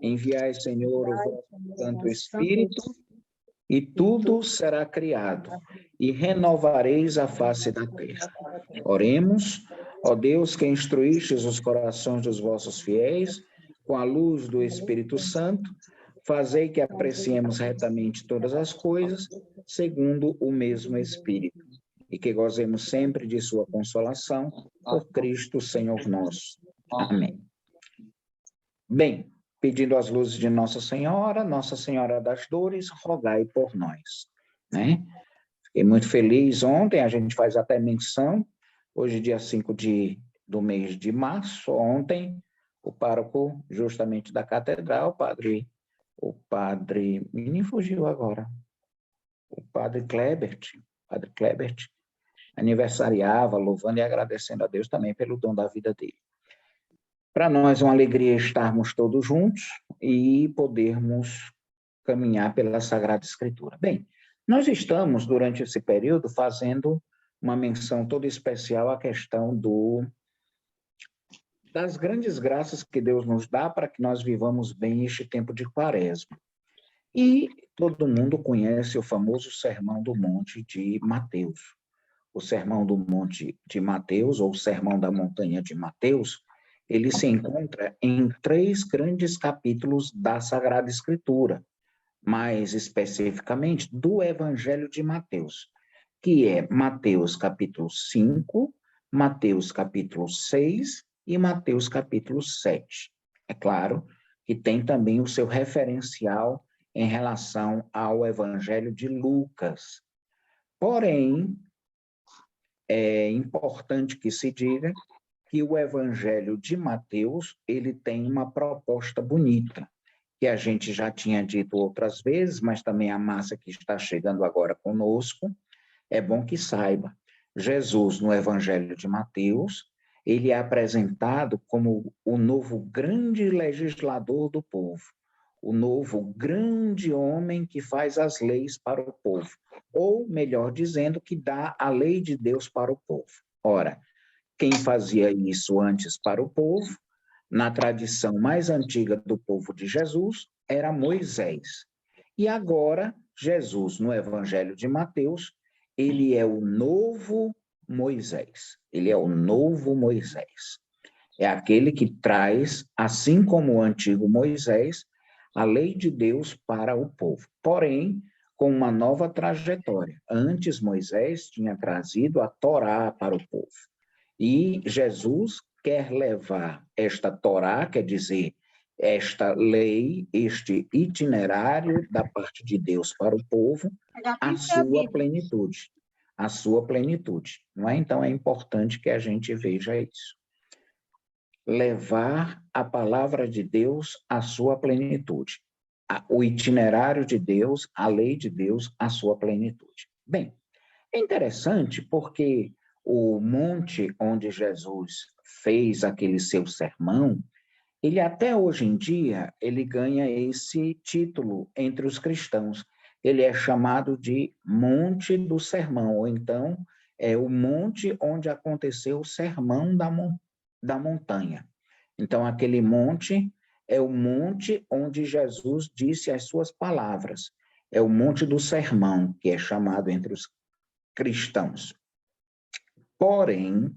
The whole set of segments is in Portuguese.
Enviai, Senhor, o vosso Santo Espírito, e tudo será criado, e renovareis a face da terra. Oremos, ó Deus, que instruístes os corações dos vossos fiéis, com a luz do Espírito Santo, fazei que apreciemos retamente todas as coisas, segundo o mesmo Espírito, e que gozemos sempre de sua consolação, por Cristo, Senhor nosso. Amém. Bem, pedindo as luzes de Nossa Senhora das Dores, rogai por nós, né? Fiquei muito feliz ontem, a gente faz até menção, hoje dia 5 do mês de março, ontem, o pároco justamente da catedral, o padre, me fugiu agora, o padre Klebert, aniversariava, louvando e agradecendo a Deus também pelo dom da vida dele. Para nós é uma alegria estarmos todos juntos e podermos caminhar pela Sagrada Escritura. Bem, nós estamos, durante esse período, fazendo uma menção toda especial à questão das grandes graças que Deus nos dá para que nós vivamos bem este tempo de Quaresma. E todo mundo conhece o famoso Sermão do Monte de Mateus. O Sermão do Monte de Mateus, ou o Sermão da Montanha de Mateus, ele se encontra em 3 grandes capítulos da Sagrada Escritura, mais especificamente do Evangelho de Mateus, que é Mateus capítulo 5, Mateus capítulo 6 e Mateus capítulo 7. É claro que tem também o seu referencial em relação ao Evangelho de Lucas. Porém, é importante que se diga que o Evangelho de Mateus, ele tem uma proposta bonita, que a gente já tinha dito outras vezes, mas também a massa que está chegando agora conosco, é bom que saiba. Jesus, no Evangelho de Mateus, ele é apresentado como o novo grande legislador do povo, o novo grande homem que faz as leis para o povo, ou, melhor dizendo, que dá a lei de Deus para o povo. Ora, quem fazia isso antes para o povo, na tradição mais antiga do povo de Jesus, era Moisés. E agora, Jesus, no Evangelho de Mateus, ele é o novo Moisés. Ele é o novo Moisés. É aquele que traz, assim como o antigo Moisés, a lei de Deus para o povo. Porém, com uma nova trajetória. Antes, Moisés tinha trazido a Torá para o povo. E Jesus quer levar esta Torá, quer dizer, esta lei, este itinerário da parte de Deus para o povo, à sua plenitude. A sua plenitude, não é? Então, é importante que a gente veja isso. Levar a palavra de Deus à sua plenitude. O itinerário de Deus, a lei de Deus, à sua plenitude. Bem, é interessante porque o monte onde Jesus fez aquele seu sermão, ele até hoje em dia, ele ganha esse título entre os cristãos. Ele é chamado de Monte do Sermão, ou então é o monte onde aconteceu o sermão da montanha. Então, aquele monte é o monte onde Jesus disse as suas palavras. É o Monte do Sermão, que é chamado entre os cristãos. Porém,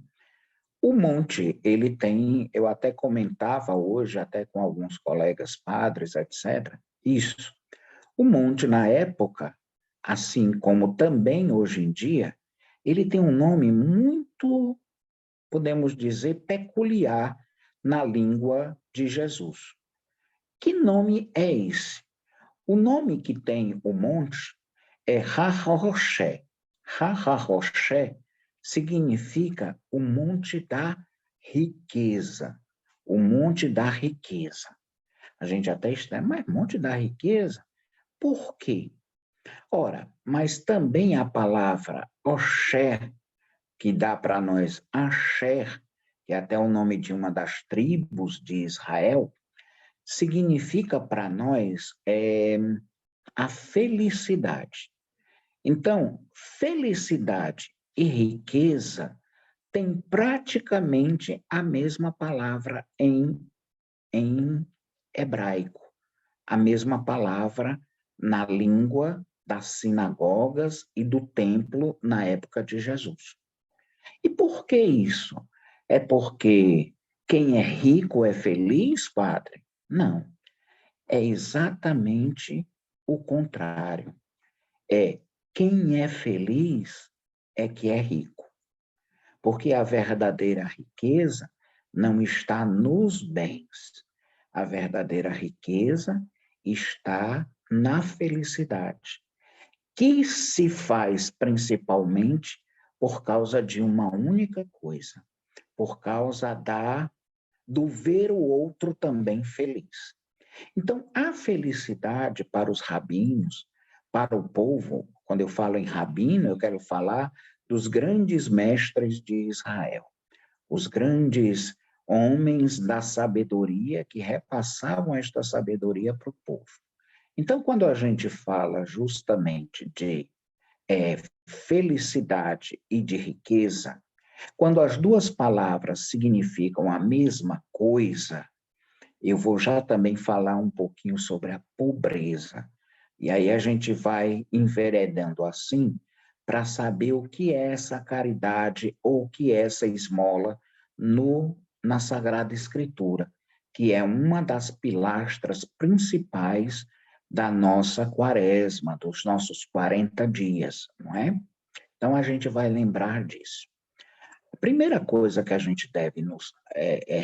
o monte, ele tem, eu até comentava hoje, até com alguns colegas padres, etc., isso. O monte, na época, assim como também hoje em dia, ele tem um nome muito, podemos dizer, peculiar na língua de Jesus. Que nome é esse? O nome que tem o monte é Ha-Ha-Roché. Ha-Ha-Roché significa o monte da riqueza. O monte da riqueza. A gente até está, mas monte da riqueza? Por quê? Ora, mas também a palavra Oxé, que dá para nós Asher, que é até o nome de uma das tribos de Israel, significa para nós a felicidade. Então, felicidade e riqueza têm praticamente a mesma palavra em hebraico, a mesma palavra na língua das sinagogas e do templo na época de Jesus. E por que isso? É porque quem é rico é feliz, padre? Não. É exatamente o contrário. É quem é feliz é que é rico. Porque a verdadeira riqueza não está nos bens. A verdadeira riqueza está na felicidade, que se faz principalmente por causa de uma única coisa, por causa do ver o outro também feliz. Então, a felicidade para os rabinos, para o povo, quando eu falo em rabino, eu quero falar dos grandes mestres de Israel, os grandes homens da sabedoria que repassavam esta sabedoria para o povo. Então, quando a gente fala justamente de felicidade e de riqueza, quando as duas palavras significam a mesma coisa, eu vou já também falar um pouquinho sobre a pobreza. E aí a gente vai enveredando assim para saber o que é essa caridade ou o que é essa esmola na Sagrada Escritura, que é uma das pilastras principais da nossa quaresma, dos nossos 40 dias, não é? Então a gente vai lembrar disso. A primeira coisa que a gente deve nos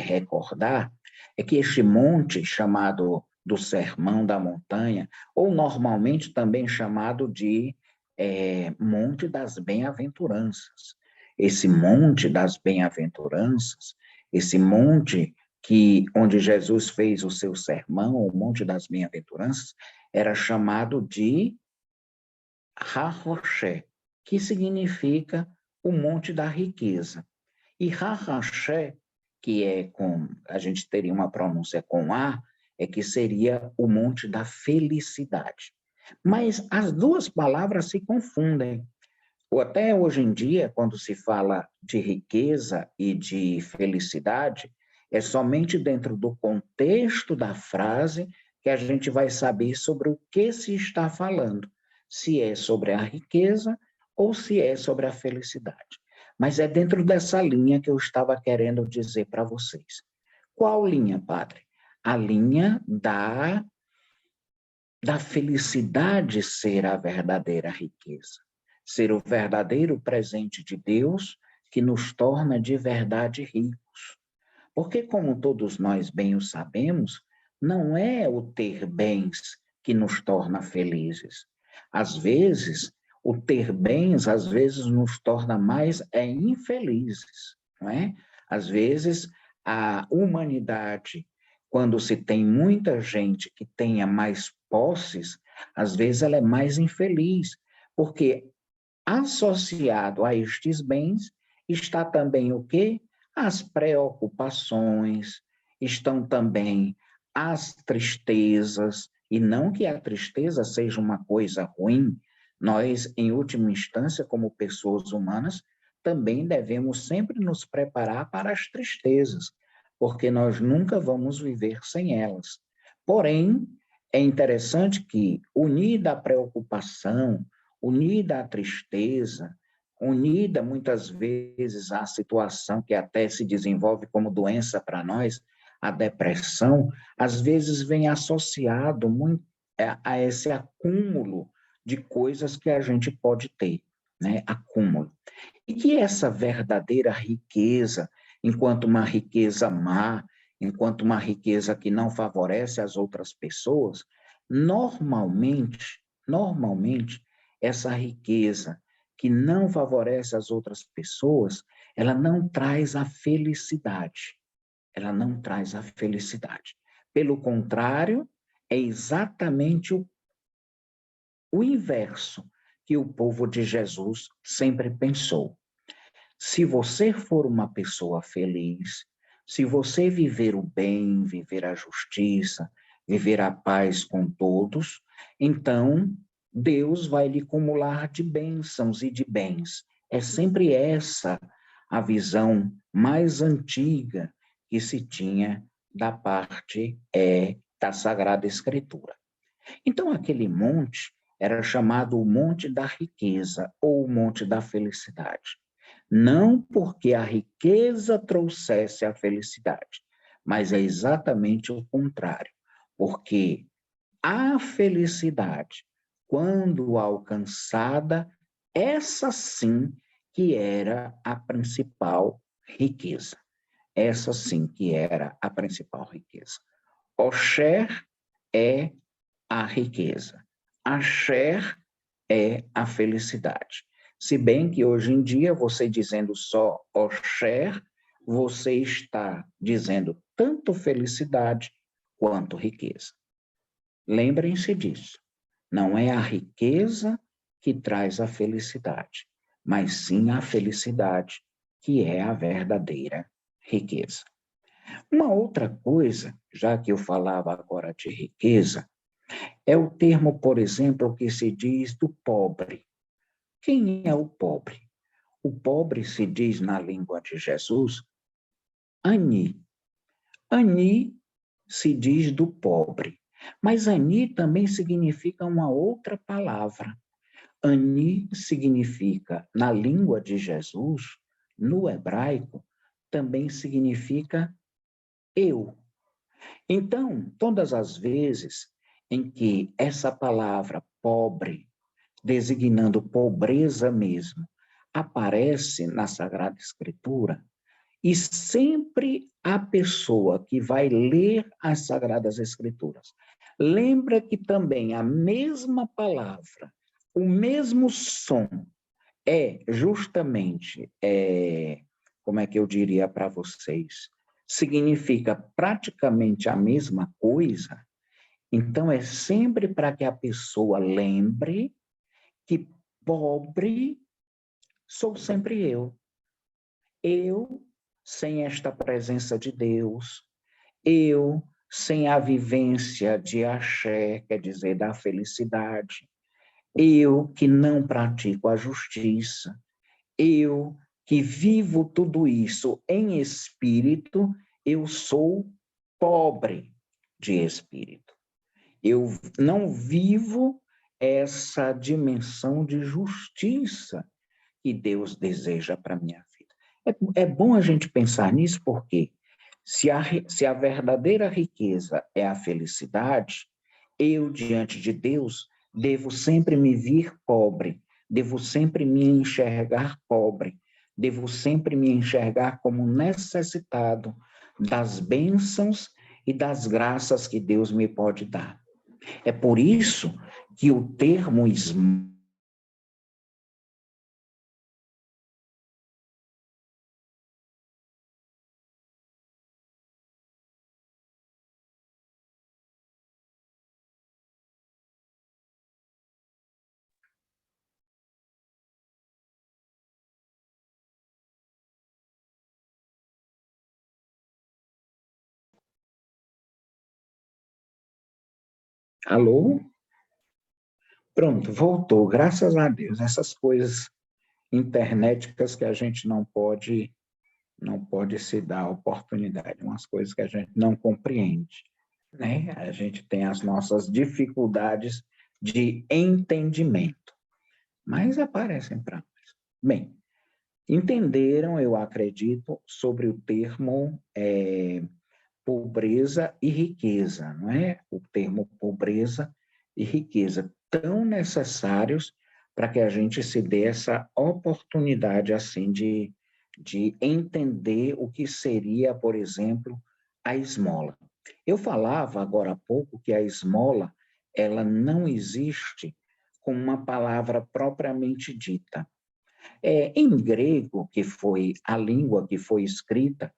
recordar é que este monte chamado do Sermão da Montanha, ou normalmente também chamado de Monte das Bem-aventuranças. Esse Monte das Bem-aventuranças, esse monte onde Jesus fez o seu sermão, o Monte das Bem-aventuranças, era chamado de Ha-Roché, que significa o Monte da Riqueza. E Ha-Roché, que a gente teria uma pronúncia com A, é que seria o Monte da Felicidade. Mas as duas palavras se confundem. Ou até hoje em dia, quando se fala de riqueza e de felicidade, é somente dentro do contexto da frase que a gente vai saber sobre o que se está falando, se é sobre a riqueza ou se é sobre a felicidade. Mas é dentro dessa linha que eu estava querendo dizer para vocês. Qual linha, padre? A linha da felicidade ser a verdadeira riqueza, ser o verdadeiro presente de Deus que nos torna de verdade ricos. Porque, como todos nós bem o sabemos, não é o ter bens que nos torna felizes. Às vezes, o ter bens, às vezes, nos torna mais infelizes, não é? Às vezes, a humanidade, quando se tem muita gente que tenha mais posses, às vezes ela é mais infeliz, porque associado a estes bens está também o quê? As preocupações, estão também as tristezas, e não que a tristeza seja uma coisa ruim, nós, em última instância, como pessoas humanas, também devemos sempre nos preparar para as tristezas, porque nós nunca vamos viver sem elas. Porém, é interessante que, unida à preocupação, unida à tristeza, unida muitas vezes à situação que até se desenvolve como doença para nós, a depressão, às vezes vem associado muito a esse acúmulo de coisas que a gente pode ter, né? Acúmulo. E que essa verdadeira riqueza, enquanto uma riqueza má, enquanto uma riqueza que não favorece as outras pessoas, normalmente, essa riqueza que não favorece as outras pessoas, ela não traz a felicidade. Ela não traz a felicidade. Pelo contrário, é exatamente o inverso que o povo de Jesus sempre pensou. Se você for uma pessoa feliz, se você viver o bem, viver a justiça, viver a paz com todos, então Deus vai lhe acumular de bênçãos e de bens. É sempre essa a visão mais antiga que se tinha da parte da Sagrada Escritura. Então, aquele monte era chamado o Monte da Riqueza ou o Monte da Felicidade. Não porque a riqueza trouxesse a felicidade, mas é exatamente o contrário. Porque a felicidade, quando alcançada, essa sim que era a principal riqueza. Essa sim que era a principal riqueza. Osher é a riqueza. Asher é a felicidade. Se bem que hoje em dia, você dizendo só Osher, você está dizendo tanto felicidade quanto riqueza. Lembrem-se disso. Não é a riqueza que traz a felicidade, mas sim a felicidade que é a verdadeira riqueza. Uma outra coisa, já que eu falava agora de riqueza, é o termo, por exemplo, que se diz do pobre. Quem é o pobre? O pobre se diz na língua de Jesus, ani. Ani se diz do pobre, mas ani também significa uma outra palavra. Ani significa, na língua de Jesus, no hebraico, também significa eu. Então, todas as vezes em que essa palavra pobre, designando pobreza mesmo, aparece na Sagrada Escritura, e sempre a pessoa que vai ler as Sagradas Escrituras lembra que também a mesma palavra, o mesmo som, é justamente, como é que eu diria para vocês, significa praticamente a mesma coisa, então é sempre para que a pessoa lembre que pobre sou sempre eu. Eu, sem esta presença de Deus, eu, sem a vivência de axé, quer dizer, da felicidade, eu que não pratico a justiça, eu que vivo tudo isso em espírito, eu sou pobre de espírito. Eu não vivo essa dimensão de justiça que Deus deseja para a minha vida. É bom a gente pensar nisso, porque se a verdadeira riqueza é a felicidade, eu, diante de Deus, devo sempre me vir pobre, devo sempre me enxergar pobre, devo sempre me enxergar como necessitado das bênçãos e das graças que Deus me pode dar. É por isso que o termo esmola. Alô? Pronto, voltou, graças a Deus. Essas coisas internéticas que a gente não pode se dar oportunidade, umas coisas que a gente não compreende, né? A gente tem as nossas dificuldades de entendimento, mas aparecem para nós. Bem, entenderam, eu acredito, sobre o termo pobreza e riqueza, não é? O termo pobreza e riqueza, tão necessários para que a gente se dê essa oportunidade, assim, de entender o que seria, por exemplo, a esmola. Eu falava agora há pouco que a esmola, ela não existe como uma palavra propriamente dita. Em grego, que foi a língua que foi escrita,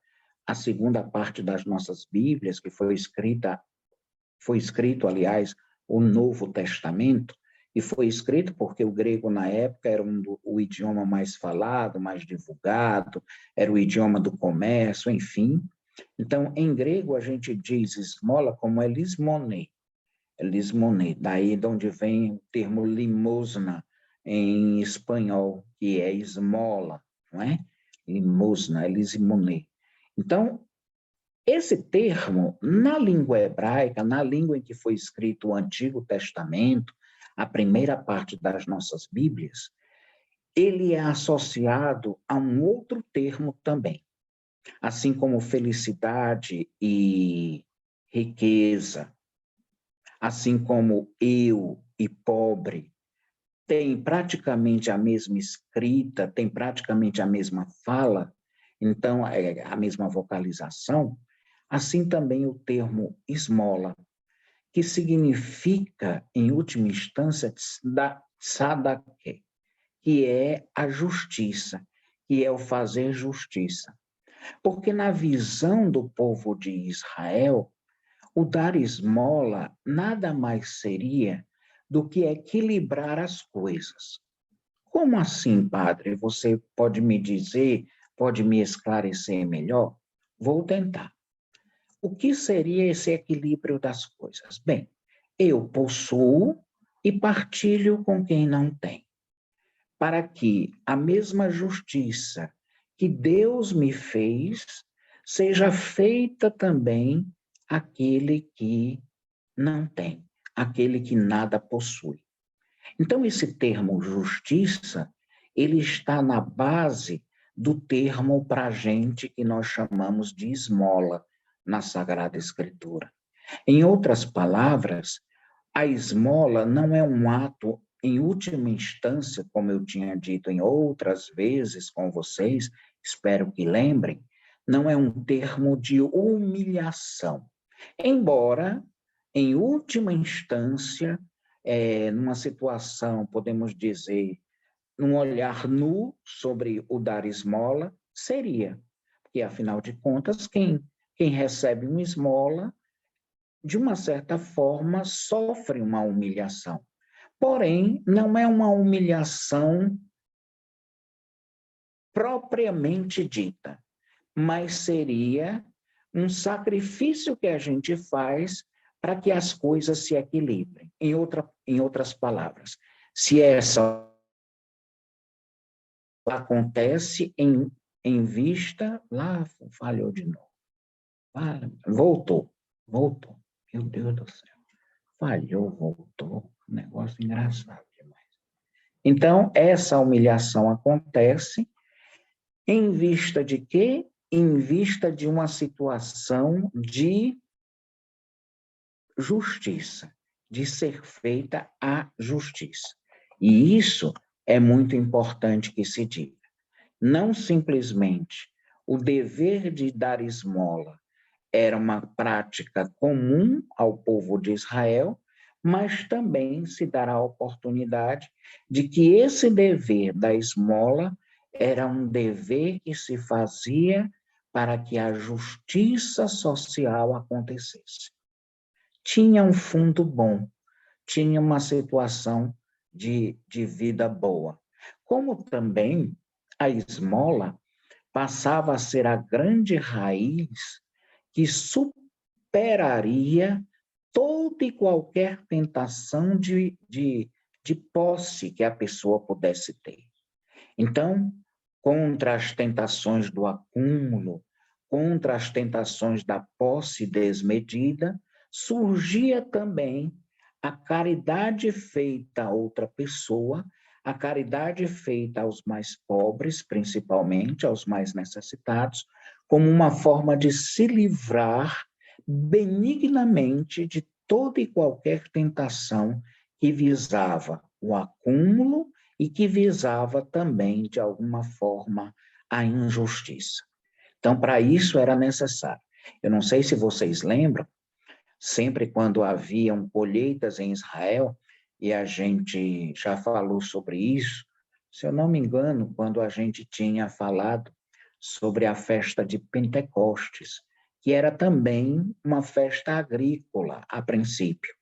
a segunda parte das nossas Bíblias, que foi escrito, aliás, o Novo Testamento, e foi escrito porque o grego, na época, era o idioma mais falado, mais divulgado, era o idioma do comércio, enfim. Então, em grego, a gente diz esmola como lismoné, daí de onde vem o termo limosna em espanhol, que é esmola, não é? Limosna, é lismoné. Então, Esse termo, na língua hebraica, na língua em que foi escrito o Antigo Testamento, a primeira parte das nossas Bíblias, ele é associado a um outro termo também, assim como felicidade e riqueza, assim como eu e pobre, tem praticamente a mesma escrita, tem praticamente a mesma fala, então é a mesma vocalização, assim também o termo esmola, que significa, em última instância, sadaque, que é a justiça, que é o fazer justiça. Porque na visão do povo de Israel, o dar esmola nada mais seria do que equilibrar as coisas. Como assim, padre? Você pode me dizer, pode me esclarecer melhor? Vou tentar. O que seria esse equilíbrio das coisas? Bem, eu possuo e partilho com quem não tem, para que a mesma justiça que Deus me fez seja feita também àquele que não tem, aquele que nada possui. Então, esse termo justiça, ele está na base do termo para a gente que nós chamamos de esmola na Sagrada Escritura. Em outras palavras, a esmola não é um ato, em última instância, como eu tinha dito em outras vezes com vocês, espero que lembrem, não é um termo de humilhação. Embora, em última instância, numa situação, podemos dizer, num olhar nu sobre o dar esmola, seria. Porque, afinal de contas, quem recebe uma esmola, de uma certa forma, sofre uma humilhação. Porém, não é uma humilhação propriamente dita, mas seria um sacrifício que a gente faz para que as coisas se equilibrem. Em outras palavras, se essa acontece em vista, lá falhou de novo. Voltou. Meu Deus do céu. Falhou, voltou. Um negócio engraçado demais. Então, essa humilhação acontece em vista de quê? Em vista de uma situação de justiça, de ser feita a justiça. E isso é muito importante que se diga. Não simplesmente o dever de dar esmola era uma prática comum ao povo de Israel, mas também se dará a oportunidade de que esse dever da esmola era um dever que se fazia para que a justiça social acontecesse. Tinha um fundo bom, tinha uma situação de vida boa. Como também a esmola passava a ser a grande raiz que superaria toda e qualquer tentação de posse que a pessoa pudesse ter. Então, contra as tentações do acúmulo, contra as tentações da posse desmedida, surgia também a caridade feita a outra pessoa, a caridade feita aos mais pobres, principalmente aos mais necessitados, como uma forma de se livrar benignamente de toda e qualquer tentação que visava o acúmulo e que visava também, de alguma forma, a injustiça. Então, para isso era necessário. Eu não sei se vocês lembram, sempre quando haviam colheitas em Israel, e a gente já falou sobre isso, se eu não me engano, quando a gente tinha falado sobre a festa de Pentecostes, que era também uma festa agrícola, a princípio.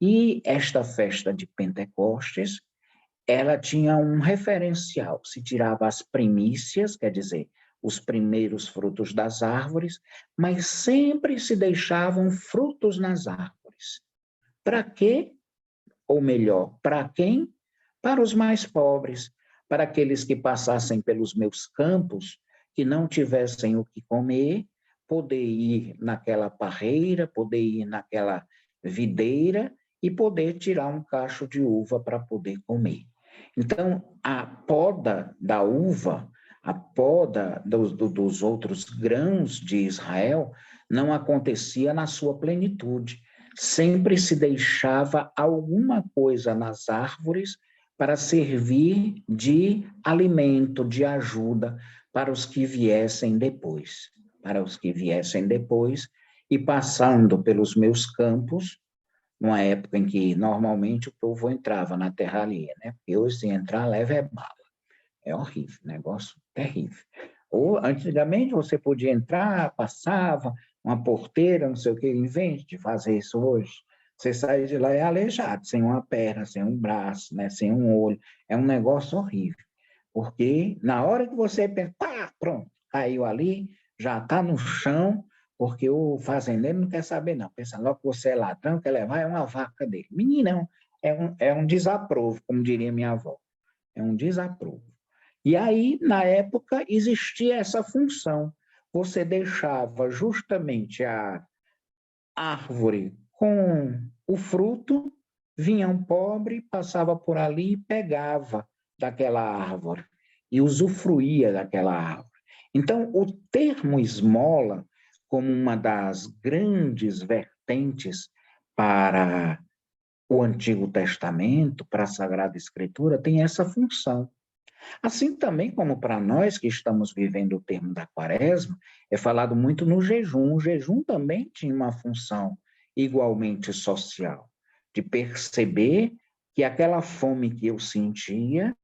E esta festa de Pentecostes, ela tinha um referencial, se tirava as primícias, quer dizer, os primeiros frutos das árvores, mas sempre se deixavam frutos nas árvores. Para quê? Ou melhor, para quem? Para os mais pobres, para aqueles que passassem pelos meus campos, que não tivessem o que comer, poder ir naquela parreira, poder ir naquela videira e poder tirar um cacho de uva para poder comer. Então, a poda da uva, a poda dos outros grãos de Israel, não acontecia na sua plenitude. Sempre se deixava alguma coisa nas árvores para servir de alimento, de ajuda para os que viessem depois. Para os que viessem depois, e passando pelos meus campos, numa época em que normalmente o povo entrava na terra alheia, né? Porque hoje, se entrar, leva é bala. É horrível, negócio terrível. Ou, antigamente, você podia entrar, passava, uma porteira, não sei o que, em vez de fazer isso hoje, você sai de lá é aleijado, sem uma perna, sem um braço, né, sem um olho. É um negócio horrível. Porque na hora que você pensa, pá, pronto, caiu ali, já está no chão, porque o fazendeiro não quer saber, não. Pensa logo que você é ladrão, quer levar é uma vaca dele. Meninão, é um desaprovo, como diria minha avó. É um desaprovo. E aí, na época, existia essa função. Você deixava justamente a árvore com o fruto, vinha um pobre, passava por ali e pegava daquela árvore e usufruía daquela árvore. Então, o termo esmola, como uma das grandes vertentes para o Antigo Testamento, para a Sagrada Escritura, tem essa função. Assim também como para nós que estamos vivendo o termo da quaresma, é falado muito no jejum. O jejum também tinha uma função igualmente social, de perceber que aquela fome que eu sentia,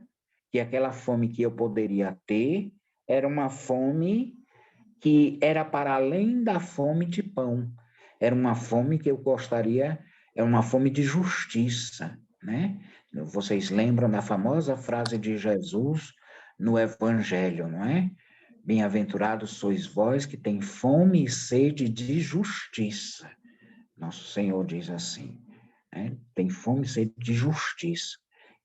que aquela fome que eu poderia ter, era uma fome que era para além da fome de pão. Era uma fome que eu gostaria, é uma fome de justiça, né? Vocês lembram da famosa frase de Jesus no Evangelho, não é? Bem-aventurados sois vós que têm fome e sede de justiça. Nosso Senhor diz assim, né? Tem fome e sede de justiça.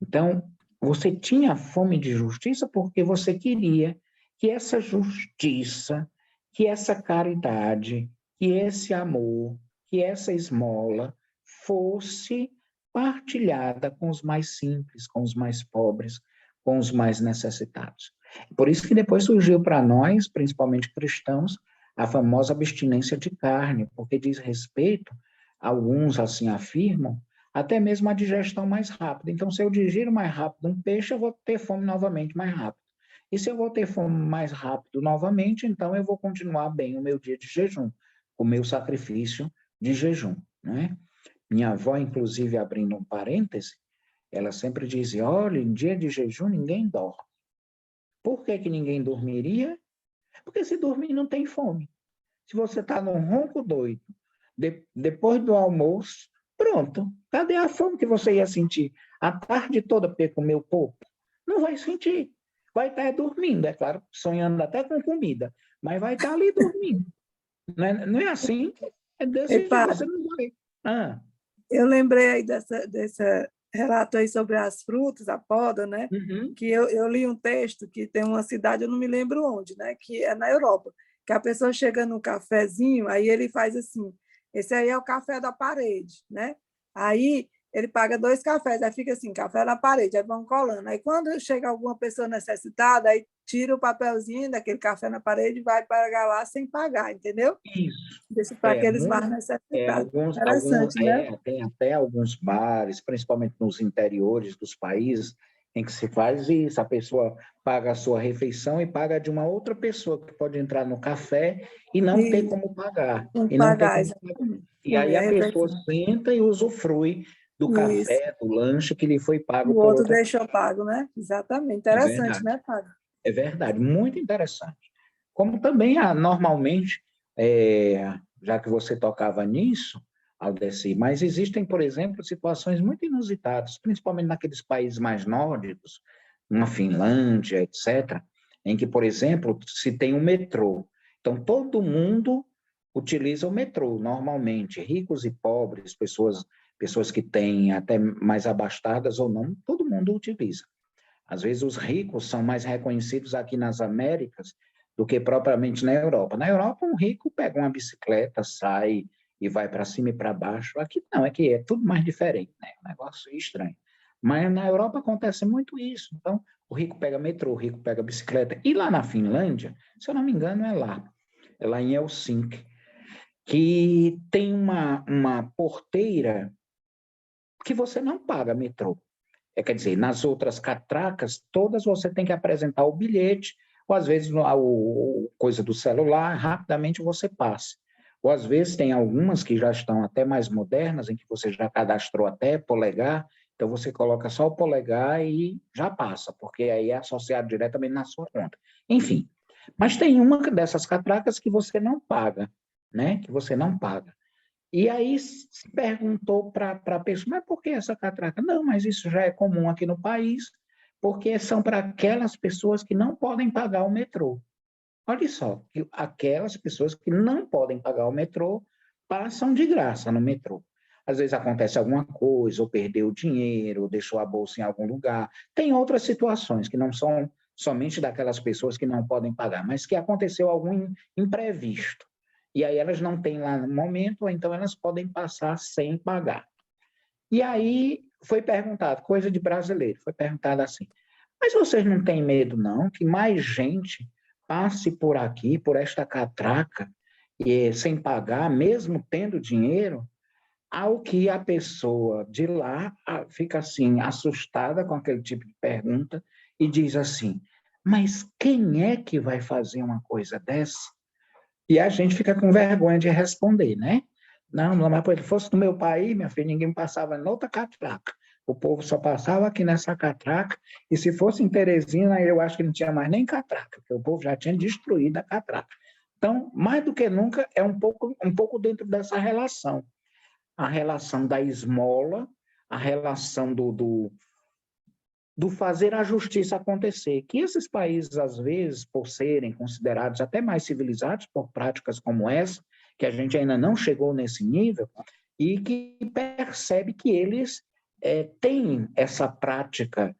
Então, você tinha fome de justiça porque você queria que essa justiça, que essa caridade, que esse amor, que essa esmola fosse partilhada com os mais simples, com os mais pobres, com os mais necessitados. Por isso que depois surgiu para nós, principalmente cristãos, a famosa abstinência de carne, porque diz respeito, alguns assim afirmam, até mesmo a digestão mais rápida. Então, se eu digiro mais rápido um peixe, eu vou ter fome novamente mais rápido. E se eu vou ter fome mais rápido novamente, então eu vou continuar bem o meu dia de jejum, o meu sacrifício de jejum, né? Minha avó, inclusive, abrindo um parêntese, ela sempre dizia, olha, em dia de jejum ninguém dorme. Por que que ninguém dormiria? Porque se dormir não tem fome. Se você está num ronco doido, depois do almoço, pronto. Cadê a fome que você ia sentir? A tarde toda porque comeu pouco? Não vai sentir. Vai estar dormindo, é claro, sonhando até com comida, mas vai estar ali dormindo. Não é assim? É Ei, desse jeito, você padre, não vai. Ah, eu lembrei aí dessa relato aí sobre as frutas, a poda, né? uhum. Que eu li um texto que tem uma cidade, eu não me lembro onde, né? Que é na Europa, que a pessoa chega num cafezinho, aí ele faz assim, esse aí é o café da parede, né? Aí ele paga 2 cafés, aí fica assim, café na parede, aí vão colando. Aí quando chega alguma pessoa necessitada, aí tira o papelzinho daquele café na parede e vai pagar lá sem pagar, entendeu? Isso. Deixa para aqueles mais necessitados. Interessante, né? Tem até alguns bares, principalmente nos interiores dos países, em que se faz isso, a pessoa paga a sua refeição e paga de uma outra pessoa que pode entrar no café e não ter E como pagar, não e não ter pagar, como pagar. exatamente. E Foi aí a a pessoa refeição. senta e usufrui do Isso. café, do lanche que lhe foi pago O por outro outra deixou pago, né? Exatamente. pessoa. É Interessante, verdade. né, Padre? É verdade, muito interessante. Como também, normalmente, já que você tocava nisso, Aldeci, mas existem, por exemplo, situações muito inusitadas, principalmente naqueles países mais nórdicos, na Finlândia, etc., em que, por exemplo, se tem um metrô. Então, todo mundo utiliza o metrô, normalmente, ricos e pobres, pessoas que têm até mais abastadas ou não, todo mundo utiliza. Às vezes os ricos são mais reconhecidos aqui nas Américas do que propriamente na Europa. Na Europa, um rico pega uma bicicleta, sai e vai para cima e para baixo. Aqui não, aqui é tudo mais diferente, né? Um negócio estranho. Mas na Europa acontece muito isso. Então, o rico pega metrô, o rico pega bicicleta. E lá na Finlândia, se eu não me engano, é lá em Helsinki, que tem uma porteira que você não paga metrô. Quer dizer, nas outras catracas, todas você tem que apresentar o bilhete, ou às vezes coisa do celular, rapidamente você passa. Ou às vezes tem algumas que já estão até mais modernas, em que você já cadastrou até polegar, então você coloca só o polegar e já passa, porque aí é associado diretamente na sua conta. Enfim, mas tem uma dessas catracas que você não paga, né? Que você não paga. E aí se perguntou para a pessoa, mas por que essa catraca? Não, mas isso já é comum aqui no país, porque são para aquelas pessoas que não podem pagar o metrô. Olha só, que aquelas pessoas que não podem pagar o metrô passam de graça no metrô. Às vezes acontece alguma coisa, ou perdeu o dinheiro, ou deixou a bolsa em algum lugar. Tem outras situações que não são somente daquelas pessoas que não podem pagar, mas que aconteceu algum imprevisto. E aí elas não têm lá no momento, ou então elas podem passar sem pagar. E aí foi perguntado, coisa de brasileiro, foi perguntado assim, mas vocês não têm medo não que mais gente passe por aqui, por esta catraca, sem pagar, mesmo tendo dinheiro? Ao que a pessoa de lá fica assim, assustada com aquele tipo de pergunta e diz assim, mas quem é que vai fazer uma coisa dessa? E a gente fica com vergonha de responder, né? Não, mas se fosse no meu país, minha filha, ninguém passava em outra catraca. O povo só passava aqui nessa catraca, e se fosse em Teresina, eu acho que não tinha mais nem catraca, porque o povo já tinha destruído a catraca. Então, mais do que nunca, é um pouco dentro dessa relação. A relação da esmola, a relação do fazer a justiça acontecer, que esses países, às vezes, por serem considerados até mais civilizados por práticas como essa, que a gente ainda não chegou nesse nível, e que percebe que eles têm essa prática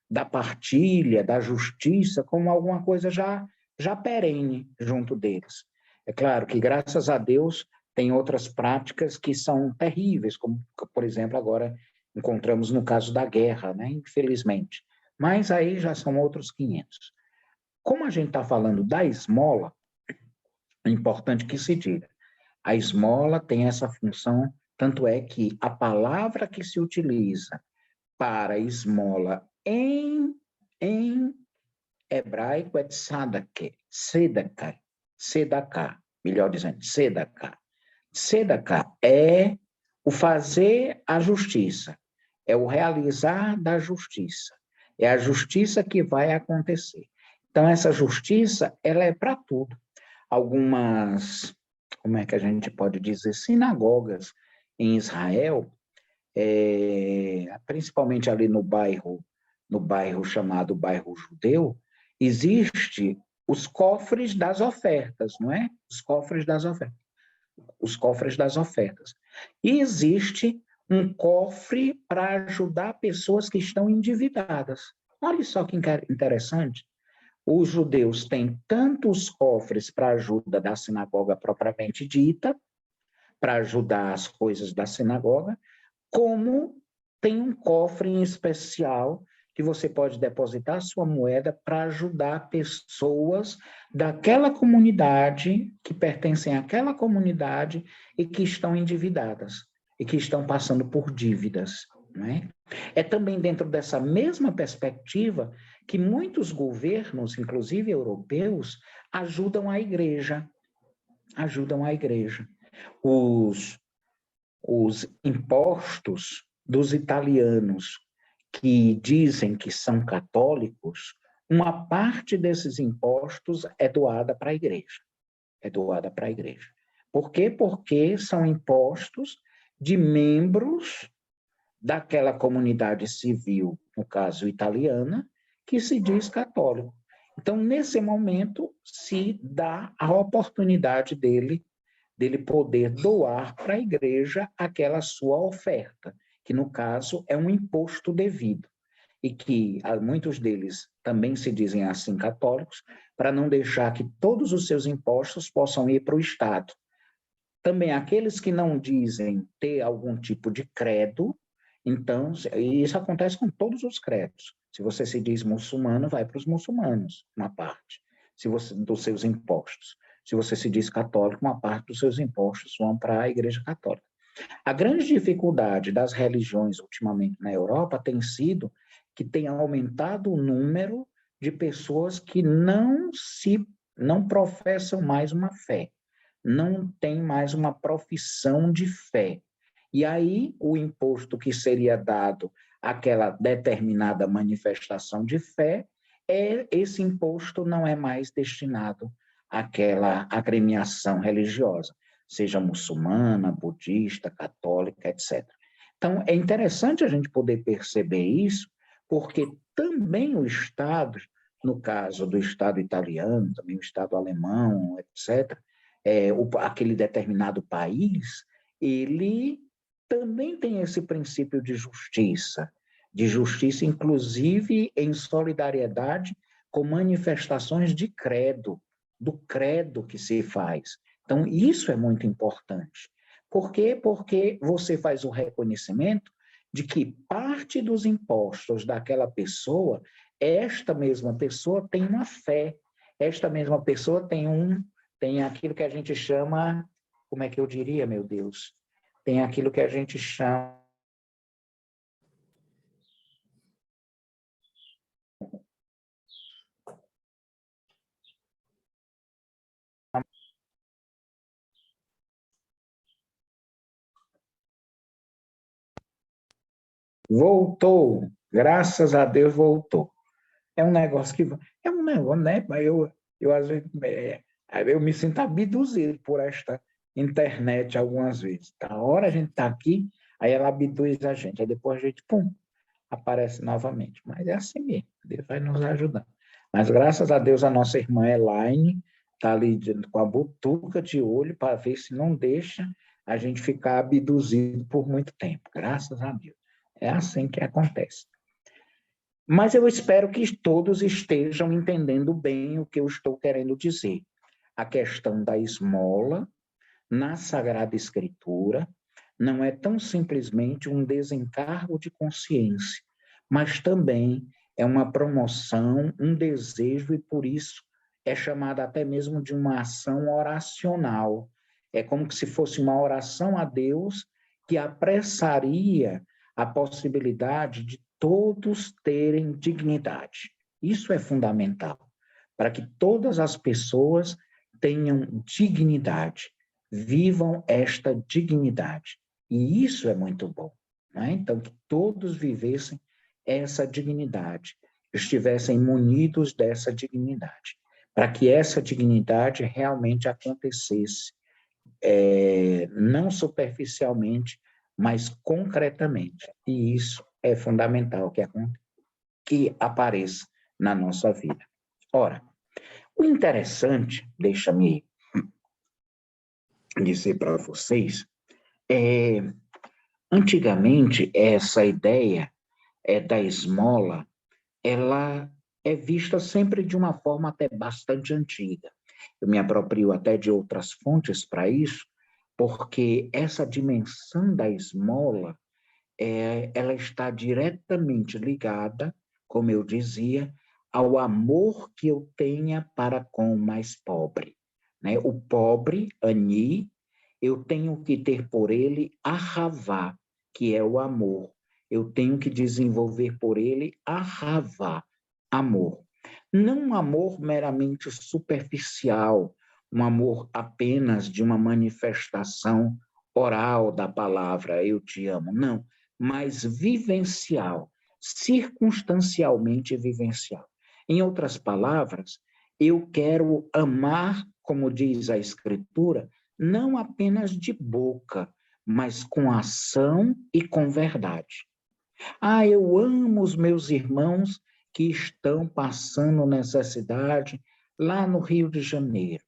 da partilha, da justiça, como alguma coisa já perene junto deles. É claro que, graças a Deus, tem outras práticas que são terríveis, como, por exemplo, agora encontramos no caso da guerra, né? Infelizmente. Mas aí já são outros 500. Como a gente está falando da esmola, é importante que se diga, a esmola tem essa função, tanto é que a palavra que se utiliza para esmola em hebraico é tzedakah, melhor dizendo, tzedakah. Tzedakah é o fazer a justiça, é o realizar da justiça, é a justiça que vai acontecer. Então, essa justiça, ela é para tudo. Algumas, como é que a gente pode dizer, sinagogas em Israel, principalmente ali no bairro chamado bairro judeu, existe os cofres das ofertas, não é? Os cofres das ofertas. E existe um cofre para ajudar pessoas que estão endividadas. Olha só que interessante. Os judeus têm tanto os cofres para ajuda da sinagoga propriamente dita, para ajudar as coisas da sinagoga, como tem um cofre em especial que você pode depositar sua moeda para ajudar pessoas daquela comunidade, que pertencem àquela comunidade e que estão endividadas, e que estão passando por dívidas. Não é? É também dentro dessa mesma perspectiva que muitos governos, inclusive europeus, ajudam a igreja. Os impostos dos italianos que dizem que são católicos, uma parte desses impostos é doada para a igreja. É doada para a igreja. Por quê? Porque são impostos de membros daquela comunidade civil, no caso italiana, que se diz católico. Então, nesse momento, se dá a oportunidade dele poder doar para a igreja aquela sua oferta, que no caso é um imposto devido. e que muitos deles também se dizem assim católicos, para não deixar que todos os seus impostos possam ir para o Estado. Também aqueles que não dizem ter algum tipo de credo, então, e isso acontece com todos os credos. Se você se diz muçulmano, vai para os muçulmanos, uma parte, se você, dos seus impostos. Se você se diz católico, uma parte dos seus impostos vão para a Igreja Católica. A grande dificuldade das religiões ultimamente na Europa tem sido que tem aumentado o número de pessoas que não professam mais uma fé, não tem mais uma profissão de fé. E aí o imposto que seria dado àquela determinada manifestação de fé, esse imposto não é mais destinado àquela agremiação religiosa, seja muçulmana, budista, católica, etc. Então, é interessante a gente poder perceber isso, porque também o Estado, no caso do Estado italiano, também o Estado alemão, etc., aquele determinado país, ele também tem esse princípio de justiça inclusive em solidariedade com manifestações de credo, do credo que se faz. Então, isso é muito importante. Por quê? Porque você faz o reconhecimento de que parte dos impostos daquela pessoa, esta mesma pessoa tem uma fé, esta mesma pessoa tem aquilo que a gente chama, como é que eu diria, meu Deus? Tem aquilo que a gente chama voltou, graças a Deus voltou. É um negócio que é um negócio, né? Eu às vezes eu me sinto abduzido por esta internet algumas vezes. A hora a gente está aqui, aí ela abduz a gente, aí depois a gente, pum, aparece novamente. Mas é assim mesmo, Deus vai nos ajudando. Mas graças a Deus a nossa irmã Elaine está ali com a butuca de olho para ver se não deixa a gente ficar abduzido por muito tempo. Graças a Deus. É assim que acontece. Mas eu espero que todos estejam entendendo bem o que eu estou querendo dizer. A questão da esmola na Sagrada Escritura não é tão simplesmente um desencargo de consciência, mas também é uma promoção, um desejo, e por isso é chamada até mesmo de uma ação oracional. É como se fosse uma oração a Deus que apressaria a possibilidade de todos terem dignidade. Isso é fundamental, para que todas as pessoas tenham dignidade, vivam esta dignidade. E isso é muito bom, né? Então, que todos vivessem essa dignidade, estivessem munidos dessa dignidade, para que essa dignidade realmente acontecesse, não superficialmente, mas concretamente. E isso é fundamental que apareça na nossa vida. Ora, o interessante, deixa-me dizer para vocês, antigamente essa ideia da esmola, ela é vista sempre de uma forma até bastante antiga. Eu me aproprio até de outras fontes para isso, porque essa dimensão da esmola, ela está diretamente ligada, como eu dizia, ao amor que eu tenha para com o mais pobre. Né? O pobre, ani, eu tenho que ter por ele ahavá, que é o amor. Eu tenho que desenvolver por ele ahavá, amor. Não um amor meramente superficial, um amor apenas de uma manifestação oral da palavra eu te amo, não, mas vivencial, circunstancialmente vivencial. Em outras palavras, eu quero amar, como diz a Escritura, não apenas de boca, mas com ação e com verdade. Ah, eu amo os meus irmãos que estão passando necessidade lá no Rio de Janeiro.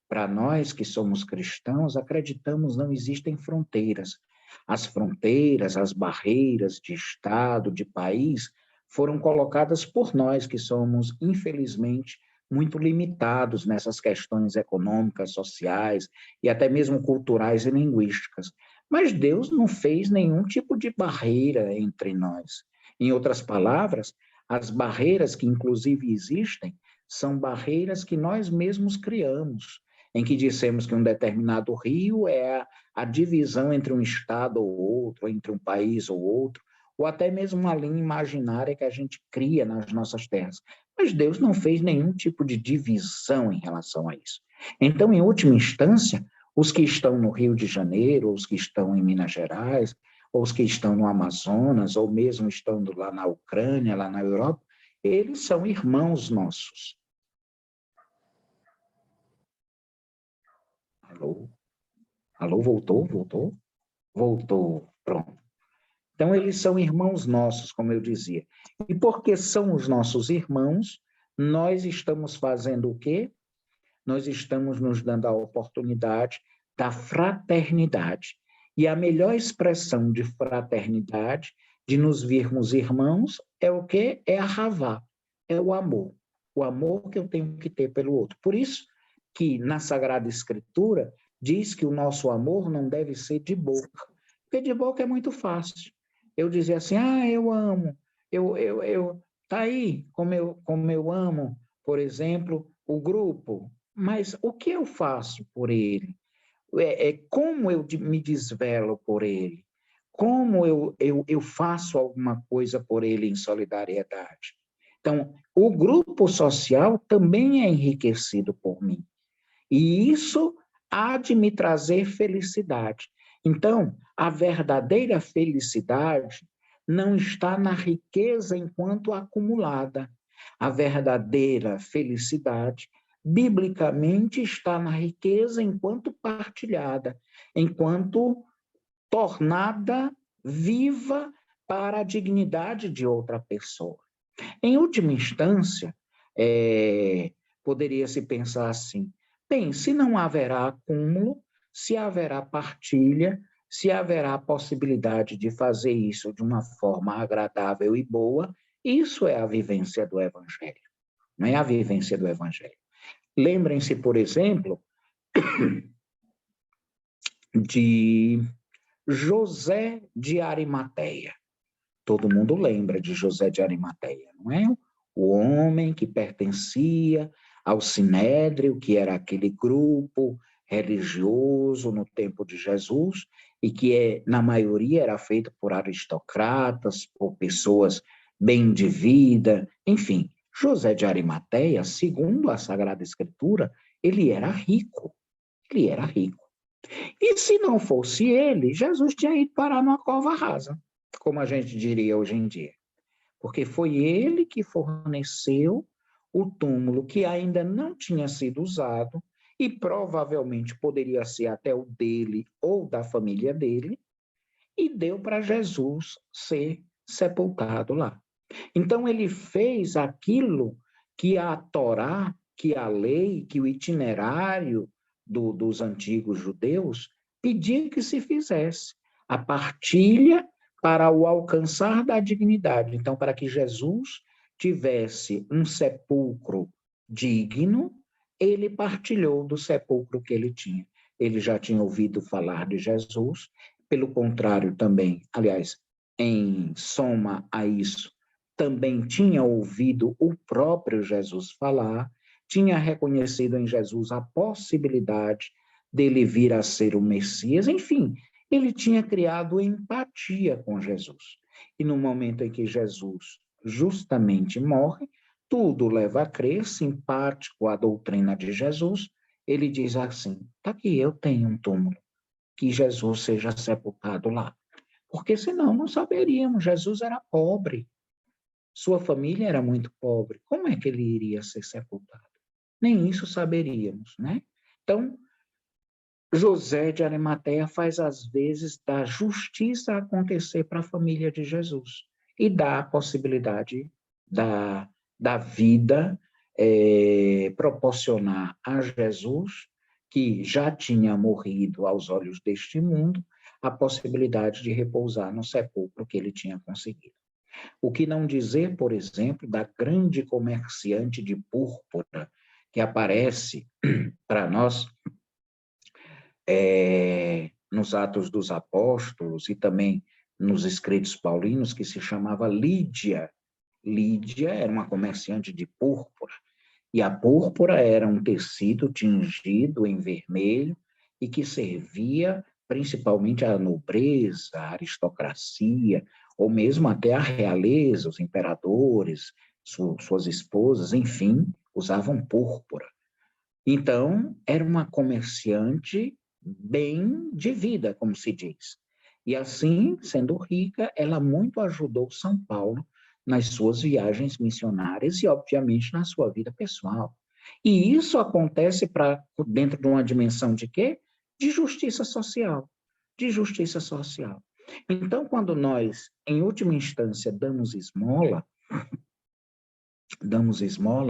Para nós que somos cristãos, acreditamos não existem fronteiras. As fronteiras, as barreiras de Estado, de país, foram colocadas por nós, que somos, infelizmente, muito limitados nessas questões econômicas, sociais e até mesmo culturais e linguísticas. Mas Deus não fez nenhum tipo de barreira entre nós. Em outras palavras, as barreiras que inclusive existem são barreiras que nós mesmos criamos, em que dissemos que um determinado rio é a divisão entre um estado ou outro, entre um país ou outro, ou até mesmo uma linha imaginária que a gente cria nas nossas terras. Mas Deus não fez nenhum tipo de divisão em relação a isso. Então, em última instância, os que estão no Rio de Janeiro, os que estão em Minas Gerais, ou os que estão no Amazonas, ou mesmo estando lá na Ucrânia, lá na Europa, eles são irmãos nossos. Alô? Alô, voltou? Voltou? Voltou, pronto. Então, eles são irmãos nossos, como eu dizia. E porque são os nossos irmãos, nós estamos fazendo o quê? Nós estamos nos dando a oportunidade da fraternidade. E a melhor expressão de fraternidade, de nos virmos irmãos, é o quê? É a Havá, é o amor. O amor que eu tenho que ter pelo outro. Por isso que na Sagrada Escritura diz que o nosso amor não deve ser de boca. Porque de boca é muito fácil. Eu dizer assim, eu amo, tá aí como eu amo, por exemplo, o grupo, mas o que eu faço por ele? Como eu me desvelo por ele? Como eu faço alguma coisa por ele em solidariedade? Então, o grupo social também é enriquecido por mim. E isso há de me trazer felicidade. Então, a verdadeira felicidade não está na riqueza enquanto acumulada. A verdadeira felicidade, biblicamente, está na riqueza enquanto partilhada, enquanto tornada viva para a dignidade de outra pessoa. Em última instância, poderia-se pensar assim, bem, se não haverá acúmulo, se haverá partilha, se haverá possibilidade de fazer isso de uma forma agradável e boa, isso é a vivência do Evangelho, não é a vivência do Evangelho. Lembrem-se, por exemplo, de José de Arimateia. Todo mundo lembra de José de Arimateia, não é? O homem que pertencia ao Sinédrio, que era aquele grupo religioso no tempo de Jesus, e que, na maioria, era feito por aristocratas, por pessoas bem de vida, enfim. José de Arimateia, segundo a Sagrada Escritura, ele era rico. Ele era rico. E se não fosse ele, Jesus tinha ido parar numa cova rasa, como a gente diria hoje em dia. Porque foi ele que forneceu o túmulo que ainda não tinha sido usado e provavelmente poderia ser até o dele ou da família dele, e deu para Jesus ser sepultado lá. Então ele fez aquilo que a Torá, que a lei, que o itinerário dos antigos judeus pedia que se fizesse. A partilha para o alcançar da dignidade. Então, para que Jesus tivesse um sepulcro digno, ele partilhou do sepulcro que ele tinha. Ele já tinha ouvido falar de Jesus, pelo contrário também, aliás, em soma a isso, também tinha ouvido o próprio Jesus falar, tinha reconhecido em Jesus a possibilidade dele vir a ser o Messias, enfim, ele tinha criado empatia com Jesus. E no momento em que Jesus justamente morre, tudo leva a crer, simpático à doutrina de Jesus, ele diz assim, tá aqui, eu tenho um túmulo, que Jesus seja sepultado lá. Porque senão não saberíamos, Jesus era pobre, sua família era muito pobre, como é que ele iria ser sepultado? Nem isso saberíamos, né? Então, José de Arimateia faz, às vezes, da justiça acontecer para a família de Jesus e dá a possibilidade da vida proporcionar a Jesus, que já tinha morrido aos olhos deste mundo, a possibilidade de repousar no sepulcro que ele tinha conseguido. O que não dizer, por exemplo, da grande comerciante de púrpura que aparece para nós nos Atos dos Apóstolos e também nos escritos paulinos, que se chamava Lídia. Lídia era uma comerciante de púrpura, e a púrpura era um tecido tingido em vermelho e que servia principalmente à nobreza, à aristocracia, ou mesmo até à realeza, os imperadores, suas esposas, enfim, usavam púrpura. Então, era uma comerciante bem de vida, como se diz. E assim, sendo rica, ela muito ajudou São Paulo nas suas viagens missionárias e, obviamente, na sua vida pessoal. E isso acontece dentro de uma dimensão de quê? De justiça social. De justiça social. Então, quando nós, em última instância, damos esmola,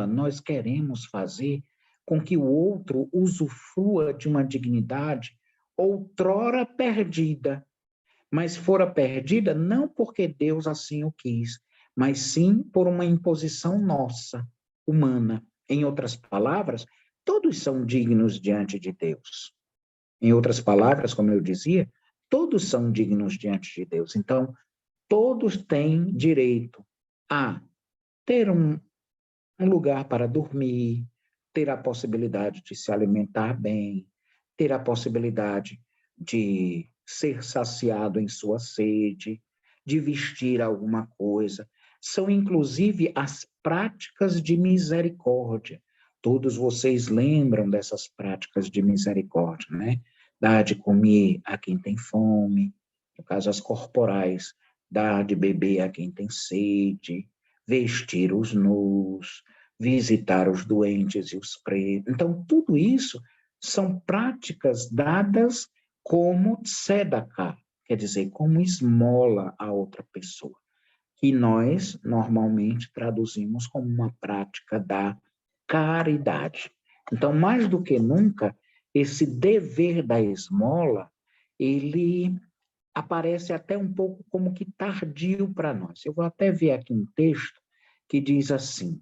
nós queremos fazer com que o outro usufrua de uma dignidade outrora perdida, mas fora perdida não porque Deus assim o quis, mas sim por uma imposição nossa, humana. Em outras palavras, todos são dignos diante de Deus. Em outras palavras, como eu dizia, todos são dignos diante de Deus. Então, todos têm direito a ter um lugar para dormir, ter a possibilidade de se alimentar bem, ter a possibilidade de ser saciado em sua sede, de vestir alguma coisa. São, inclusive, as práticas de misericórdia. Todos vocês lembram dessas práticas de misericórdia, né? Dar de comer a quem tem fome, no caso, as corporais, dar de beber a quem tem sede, vestir os nus, visitar os doentes e os presos. Então, tudo isso são práticas dadas como tzedakah, quer dizer, como esmola a outra pessoa, que nós normalmente traduzimos como uma prática da caridade. Então, mais do que nunca, esse dever da esmola, ele aparece até um pouco como que tardio para nós. Eu vou até ver aqui um texto que diz assim: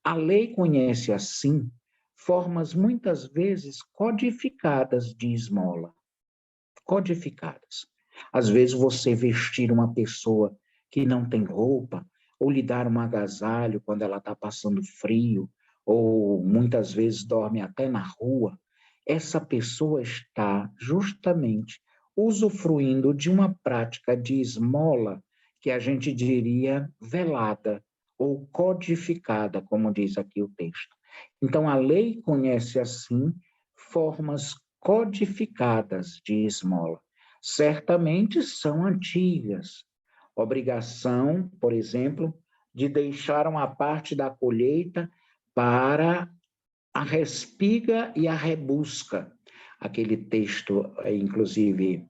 a lei conhece assim formas muitas vezes codificadas de esmola, codificadas. Às vezes você vestir uma pessoa que não tem roupa, ou lhe dar um agasalho quando ela está passando frio, ou muitas vezes dorme até na rua, essa pessoa está justamente usufruindo de uma prática de esmola que a gente diria velada ou codificada, como diz aqui o texto. Então, a lei conhece assim formas codificadas de esmola. Certamente são antigas. Obrigação, por exemplo, de deixar uma parte da colheita para a respiga e a rebusca. Aquele texto, inclusive,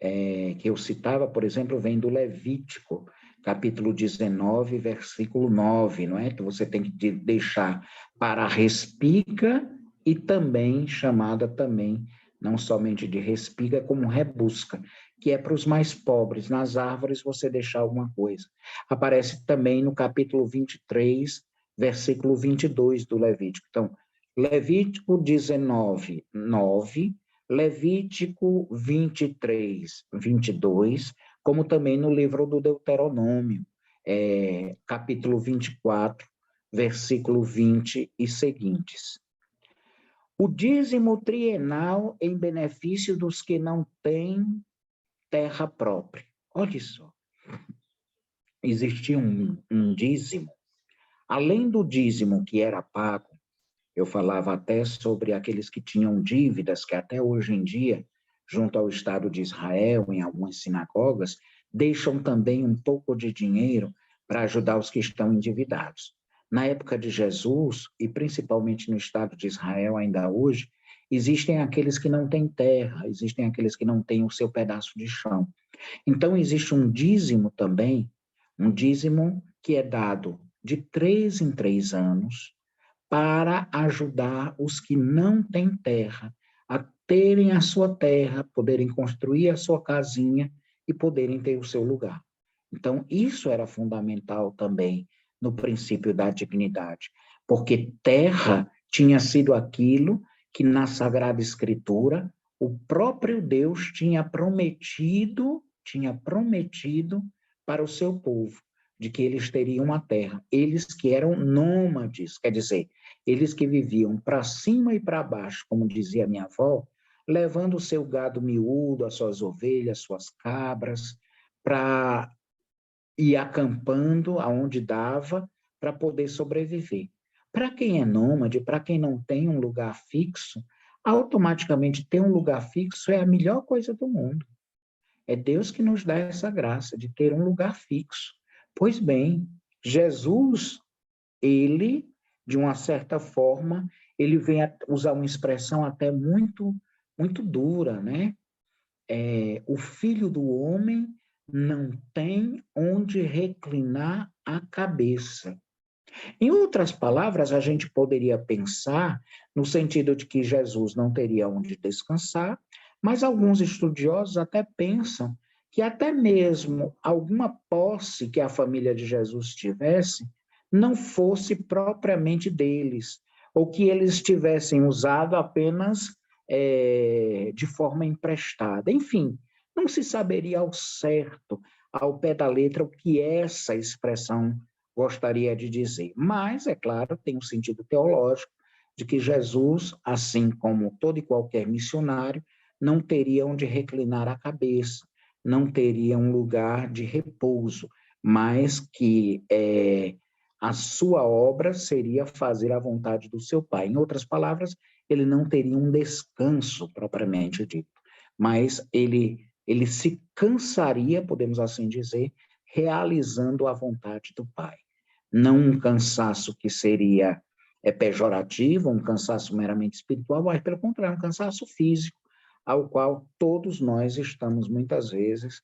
que eu citava, por exemplo, vem do Levítico, capítulo 19, versículo 9, não é? Que você tem que deixar para a respiga e também, chamada também, não somente de respiga, como rebusca, que é para os mais pobres. Nas árvores você deixar alguma coisa. Aparece também no capítulo 23, versículo 22 do Levítico. Então, Levítico 19, 9, Levítico 23, 22, como também no livro do Deuteronômio, capítulo 24, versículo 20 e seguintes. O dízimo trienal em benefício dos que não têm terra própria. Olha só, existia um dízimo, além do dízimo que era pago. Eu falava até sobre aqueles que tinham dívidas, que até hoje em dia, junto ao Estado de Israel, em algumas sinagogas, deixam também um pouco de dinheiro para ajudar os que estão endividados. Na época de Jesus, e principalmente no Estado de Israel ainda hoje, existem aqueles que não têm terra, existem aqueles que não têm o seu pedaço de chão. Então, existe um dízimo também, um dízimo que é dado de 3 em 3 anos, para ajudar os que não têm terra a terem a sua terra, poderem construir a sua casinha e poderem ter o seu lugar. Então, isso era fundamental também no princípio da dignidade, porque terra tinha sido aquilo que na Sagrada Escritura o próprio Deus tinha prometido para o seu povo, de que eles teriam uma terra. Eles que eram nômades, quer dizer, eles que viviam para cima e para baixo, como dizia minha avó, levando o seu gado miúdo, as suas ovelhas, suas cabras, para ir acampando aonde dava para poder sobreviver. Para quem é nômade, para quem não tem um lugar fixo, automaticamente ter um lugar fixo é a melhor coisa do mundo. É Deus que nos dá essa graça de ter um lugar fixo. Pois bem, Jesus, ele, de uma certa forma, ele vem a usar uma expressão até muito dura, né? O filho do homem não tem onde reclinar a cabeça. Em outras palavras, a gente poderia pensar no sentido de que Jesus não teria onde descansar, mas alguns estudiosos até pensam que até mesmo alguma posse que a família de Jesus tivesse não fosse propriamente deles, ou que eles tivessem usado apenas de forma emprestada. Enfim, não se saberia ao certo, ao pé da letra, o que essa expressão gostaria de dizer. Mas, é claro, tem um sentido teológico de que Jesus, assim como todo e qualquer missionário, não teria onde reclinar a cabeça, não teria um lugar de repouso, mas que a sua obra seria fazer a vontade do seu Pai. Em outras palavras, ele não teria um descanso propriamente dito, mas ele se cansaria, podemos assim dizer, realizando a vontade do Pai. Não um cansaço que seria pejorativo, um cansaço meramente espiritual, mas, pelo contrário, um cansaço físico, ao qual todos nós estamos, muitas vezes,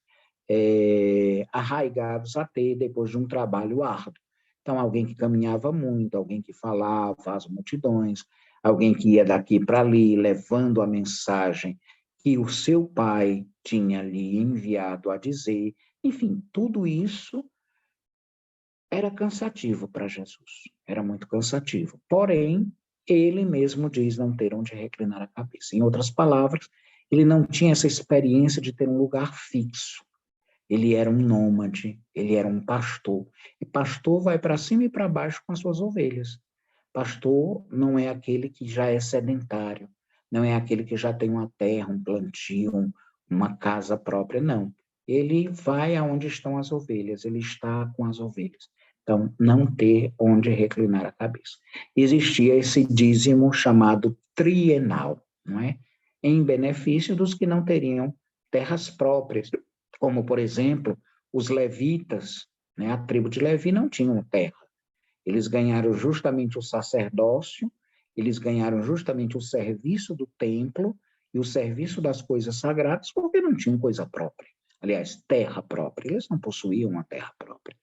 arraigados a ter depois de um trabalho árduo. Então, alguém que caminhava muito, alguém que falava às multidões, alguém que ia daqui para ali, levando a mensagem que o seu pai tinha lhe enviado a dizer, enfim, tudo isso era cansativo para Jesus, era muito cansativo. Porém, ele mesmo diz não ter onde reclinar a cabeça. Em outras palavras, ele não tinha essa experiência de ter um lugar fixo. Ele era um nômade, ele era um pastor. E pastor vai para cima e para baixo com as suas ovelhas. Pastor não é aquele que já é sedentário, não é aquele que já tem uma terra, um plantio, uma casa própria, não. Ele vai aonde estão as ovelhas, ele está com as ovelhas. Então, não ter onde reclinar a cabeça. Existia esse dízimo chamado trienal, não é? Em benefício dos que não teriam terras próprias, como, por exemplo, os levitas, né? A tribo de Levi não tinha terra. Eles ganharam justamente o sacerdócio, eles ganharam justamente o serviço do templo e o serviço das coisas sagradas, porque não tinham coisa própria. Aliás, terra própria. Eles não possuíam uma terra própria.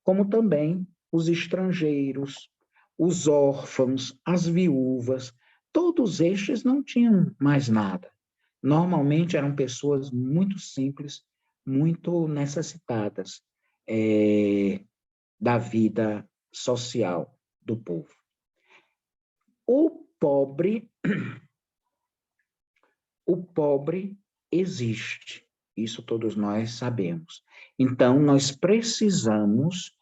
Como também os estrangeiros, os órfãos, as viúvas, todos estes não tinham mais nada. Normalmente eram pessoas muito simples, muito necessitadas da vida social do povo. O pobre existe, isso todos nós sabemos. Então, nós precisamos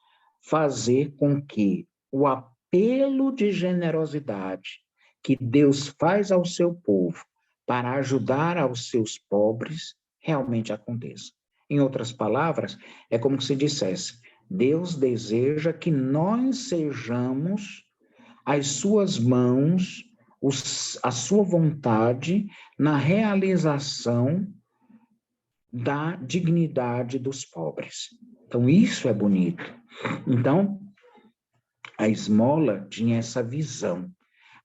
fazer com que o apelo de generosidade que Deus faz ao seu povo para ajudar aos seus pobres realmente aconteça. Em outras palavras, é como se dissesse: Deus deseja que nós sejamos as suas mãos, a sua vontade na realização da dignidade dos pobres. Então, isso é bonito. Então, a esmola tinha essa visão.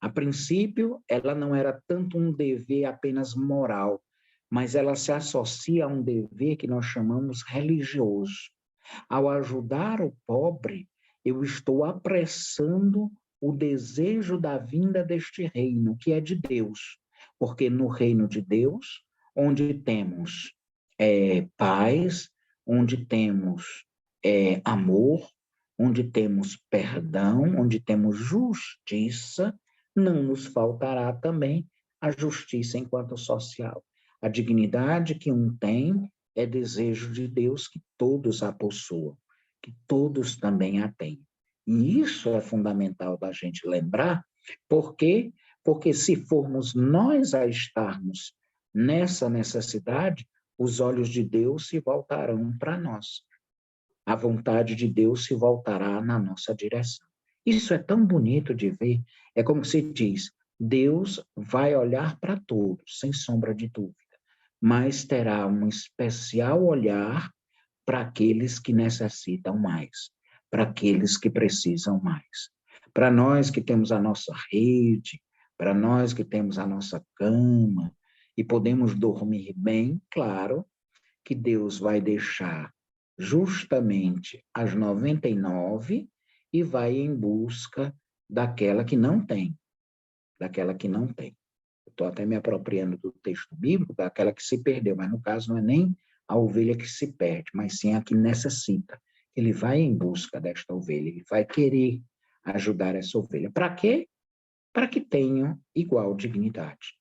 A princípio, ela não era tanto um dever apenas moral, mas ela se associa a um dever que nós chamamos religioso. Ao ajudar o pobre, eu estou apressando o desejo da vinda deste reino, que é de Deus. Porque no reino de Deus, onde temos paz, onde temos amor, onde temos perdão, onde temos justiça, não nos faltará também a justiça enquanto social. A dignidade que um tem é desejo de Deus que todos a possuam, que todos também a tenham. E isso é fundamental da gente lembrar, porque se formos nós a estarmos nessa necessidade, os olhos de Deus se voltarão para nós. A vontade de Deus se voltará na nossa direção. Isso é tão bonito de ver, é como se diz, Deus vai olhar para todos, sem sombra de dúvida, mas terá um especial olhar para aqueles que necessitam mais, para aqueles que precisam mais. Para nós que temos a nossa rede, para nós que temos a nossa cama e podemos dormir bem, claro que Deus vai deixar justamente as 99 e vai em busca daquela que não tem, daquela que não tem. Estou até me apropriando do texto bíblico, daquela que se perdeu, mas no caso não é nem a ovelha que se perde, mas sim a que necessita. Ele vai em busca desta ovelha, ele vai querer ajudar essa ovelha. Para quê? Para que tenha igual dignidade,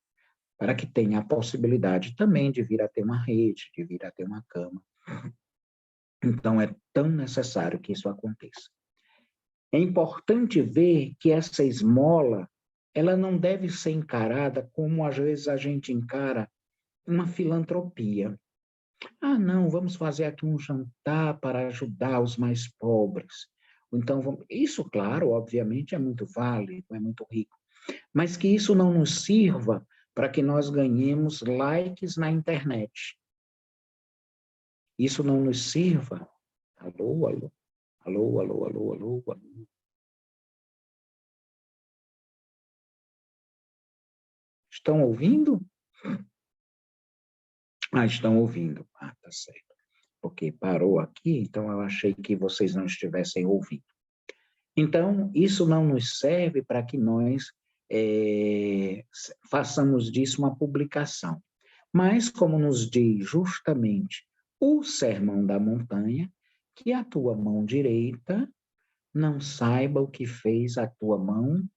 para que tenha a possibilidade também de vir a ter uma rede, de vir a ter uma cama. Então, é tão necessário que isso aconteça. É importante ver que essa esmola, ela não deve ser encarada como, às vezes, a gente encara uma filantropia. Ah, não, vamos fazer aqui um jantar para ajudar os mais pobres. Então, isso, claro, obviamente, é muito válido, é muito rico. Mas que isso não nos sirva para que nós ganhemos likes na internet. Isso não nos sirva. Alô, alô, alô, alô, alô, alô, alô. Estão ouvindo? Ah, estão ouvindo. Ah, tá certo. Porque parou aqui, então eu achei que vocês não estivessem ouvindo. Então, isso não nos serve para que nós façamos disso uma publicação. Mas, como nos diz justamente o Sermão da Montanha, que a tua mão direita não saiba o que fez a tua mão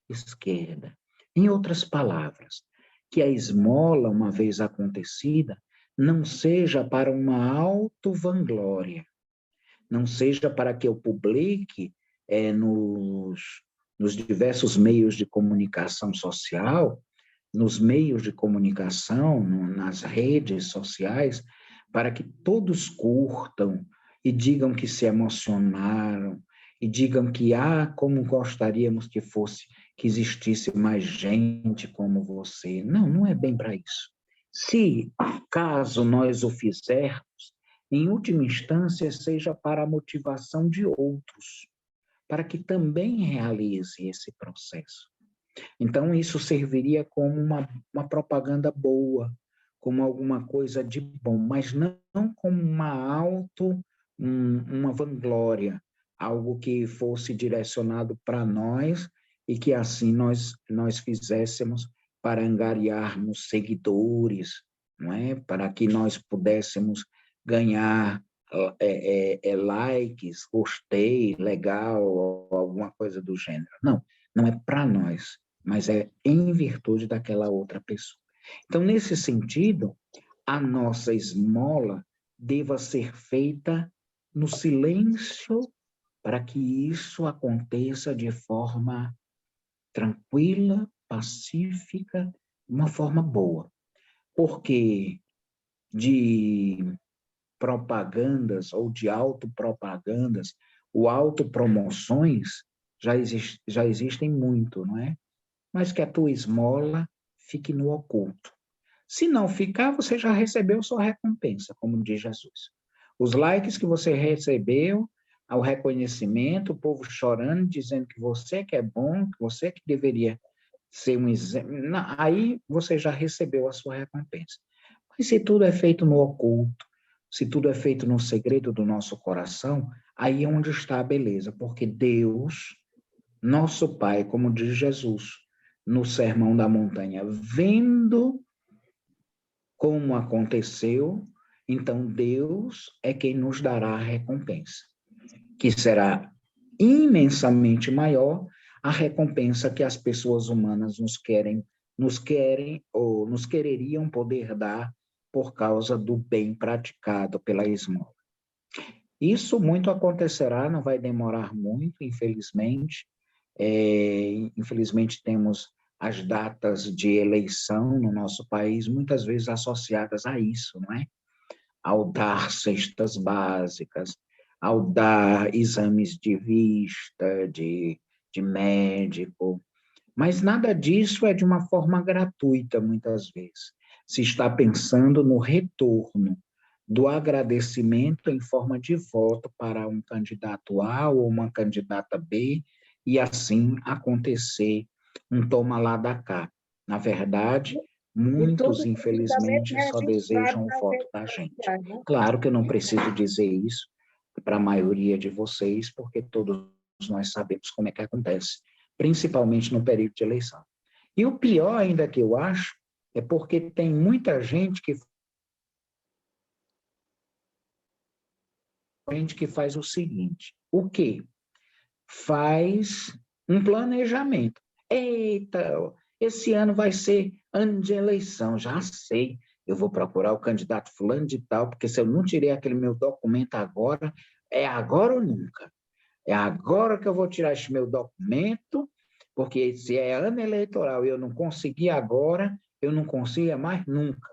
esquerda. Em outras palavras, que a esmola, uma vez acontecida, não seja para uma auto-vanglória, não seja para que eu publique nos diversos meios de comunicação social, nos meios de comunicação, nas redes sociais, para que todos curtam e digam que se emocionaram, e digam que, como gostaríamos que existisse mais gente como você. Não, não é bem para isso. Se, caso nós o fizermos, em última instância, seja para a motivação de outros, para que também realize esse processo. Então, isso serviria como uma propaganda boa, como alguma coisa de bom, mas não como uma vanglória, algo que fosse direcionado para nós e que assim nós fizéssemos para angariarmos seguidores, não é? Para que nós pudéssemos ganhar likes, gostei, legal, alguma coisa do gênero. Não, não é para nós, mas é em virtude daquela outra pessoa. Então, nesse sentido, a nossa esmola deva ser feita no silêncio para que isso aconteça de forma tranquila, pacífica, uma forma boa. Porque de propagandas ou de autopropagandas ou autopromoções já existem muito, não é? Mas que a tua esmola fique no oculto. Se não ficar, você já recebeu sua recompensa, como diz Jesus. Os likes que você recebeu, ao reconhecimento, o povo chorando, dizendo que você que é bom, que você que deveria ser um exemplo, aí você já recebeu a sua recompensa. Mas se tudo é feito no oculto, se tudo é feito no segredo do nosso coração, aí é onde está a beleza, porque Deus, nosso Pai, como diz Jesus, no Sermão da Montanha, vendo como aconteceu, Então, Deus é quem nos dará a recompensa, que será imensamente maior a recompensa que as pessoas humanas nos querem ou nos quereriam poder dar por causa do bem praticado pela esmola. Isso muito acontecerá, não vai demorar muito, infelizmente. Infelizmente, temos as datas de eleição no nosso país muitas vezes associadas a isso, não é? Ao dar cestas básicas, ao dar exames de vista, de médico, mas nada disso é de uma forma gratuita, muitas vezes. Se está pensando no retorno do agradecimento em forma de voto para um candidato A ou uma candidata B, e assim acontecer um toma lá da cá. Na verdade, E tudo muitos, devidamente infelizmente, só registrado desejam o nas voto redes da gente. sociais, né? Claro que eu não preciso dizer isso para a maioria de vocês, porque todos nós sabemos como é que acontece, principalmente no período de eleição. E o pior ainda que eu acho é porque tem muita gente que faz o seguinte: o quê? Faz um planejamento. Eita, esse ano vai ser ano de eleição, já sei. Eu vou procurar o candidato fulano de tal, porque se eu não tirei aquele meu documento agora, é agora ou nunca. É agora que eu vou tirar esse meu documento, porque se é ano eleitoral e eu não conseguir agora, eu não consigo mais nunca.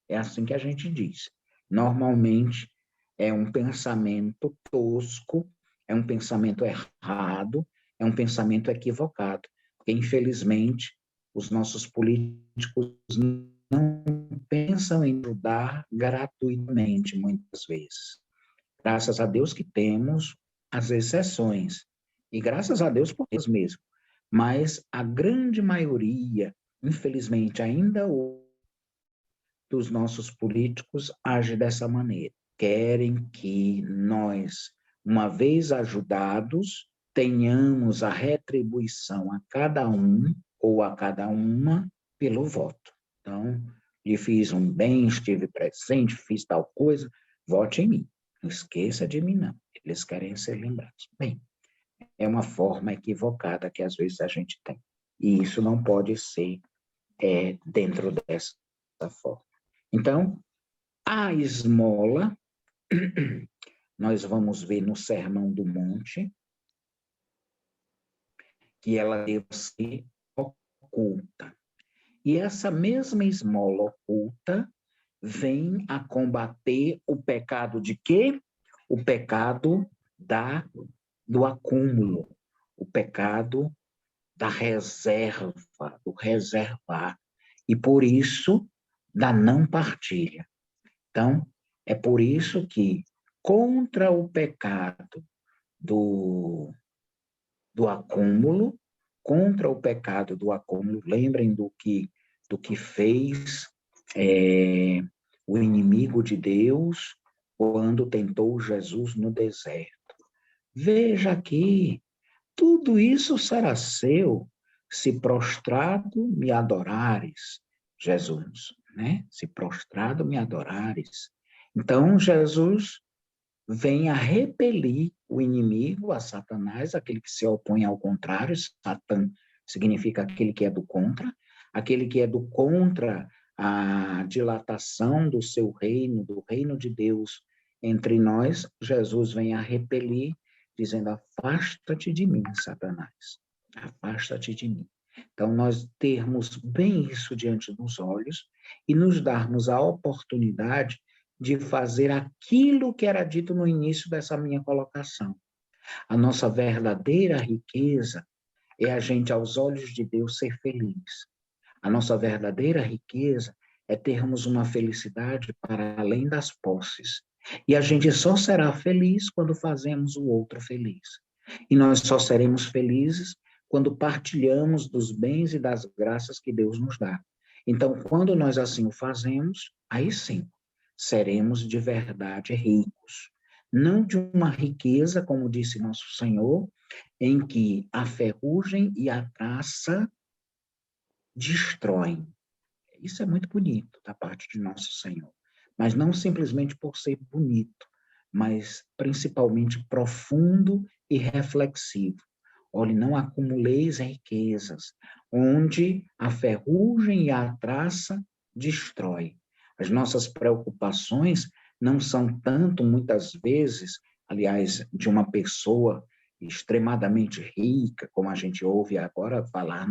É assim que a gente diz. Normalmente é um pensamento tosco, é um pensamento errado, é um pensamento equivocado, porque infelizmente os nossos políticos não pensam em ajudar gratuitamente muitas vezes. Graças a Deus que temos as exceções, e graças a Deus por isso mesmo. Mas a grande maioria, infelizmente, ainda dos nossos políticos age dessa maneira. Querem que nós, uma vez ajudados, tenhamos a retribuição a cada um ou a cada uma pelo voto. Então, lhe fiz um bem, estive presente, fiz tal coisa, vote em mim. Não esqueça de mim, não. Eles querem ser lembrados. Bem, é uma forma equivocada que às vezes a gente tem. E isso não pode ser dentro dessa forma. Então, a esmola, nós vamos ver no Sermão do Monte, que ela deve ser oculta. E essa mesma esmola oculta vem a combater o pecado de quê? O pecado do acúmulo, o pecado da reserva, do reservar. E por isso, da não partilha. Então, é por isso que, contra o pecado do acúmulo, contra o pecado do acúmulo, lembrem do que fez o inimigo de Deus quando tentou Jesus no deserto. Veja aqui, tudo isso será seu se prostrado me adorares, Jesus, né? Se prostrado me adorares. Então, Jesus vem a repelir o inimigo, a Satanás, aquele que se opõe ao contrário. Satã significa aquele que é do contra, aquele que é do contra a dilatação do seu reino, do reino de Deus entre nós. Jesus vem a repelir, dizendo: afasta-te de mim, Satanás, afasta-te de mim. Então, nós termos bem isso diante dos olhos e nos darmos a oportunidade de fazer aquilo que era dito no início dessa minha colocação. A nossa verdadeira riqueza é a gente, aos olhos de Deus, ser feliz. A nossa verdadeira riqueza é termos uma felicidade para além das posses. E a gente só será feliz quando fazemos o outro feliz. E nós só seremos felizes quando partilhamos dos bens e das graças que Deus nos dá. Então, quando nós assim o fazemos, aí sim, seremos de verdade ricos. Não de uma riqueza, como disse nosso Senhor, em que a ferrugem e a traça destroem. Isso é muito bonito da parte de nosso Senhor. mas não simplesmente por ser bonito, mas principalmente profundo e reflexivo. Olhe, não acumuleis riquezas, onde a ferrugem e a traça destrói. As nossas preocupações não são tanto, muitas vezes, aliás, de uma pessoa extremadamente rica, como a gente ouve agora falar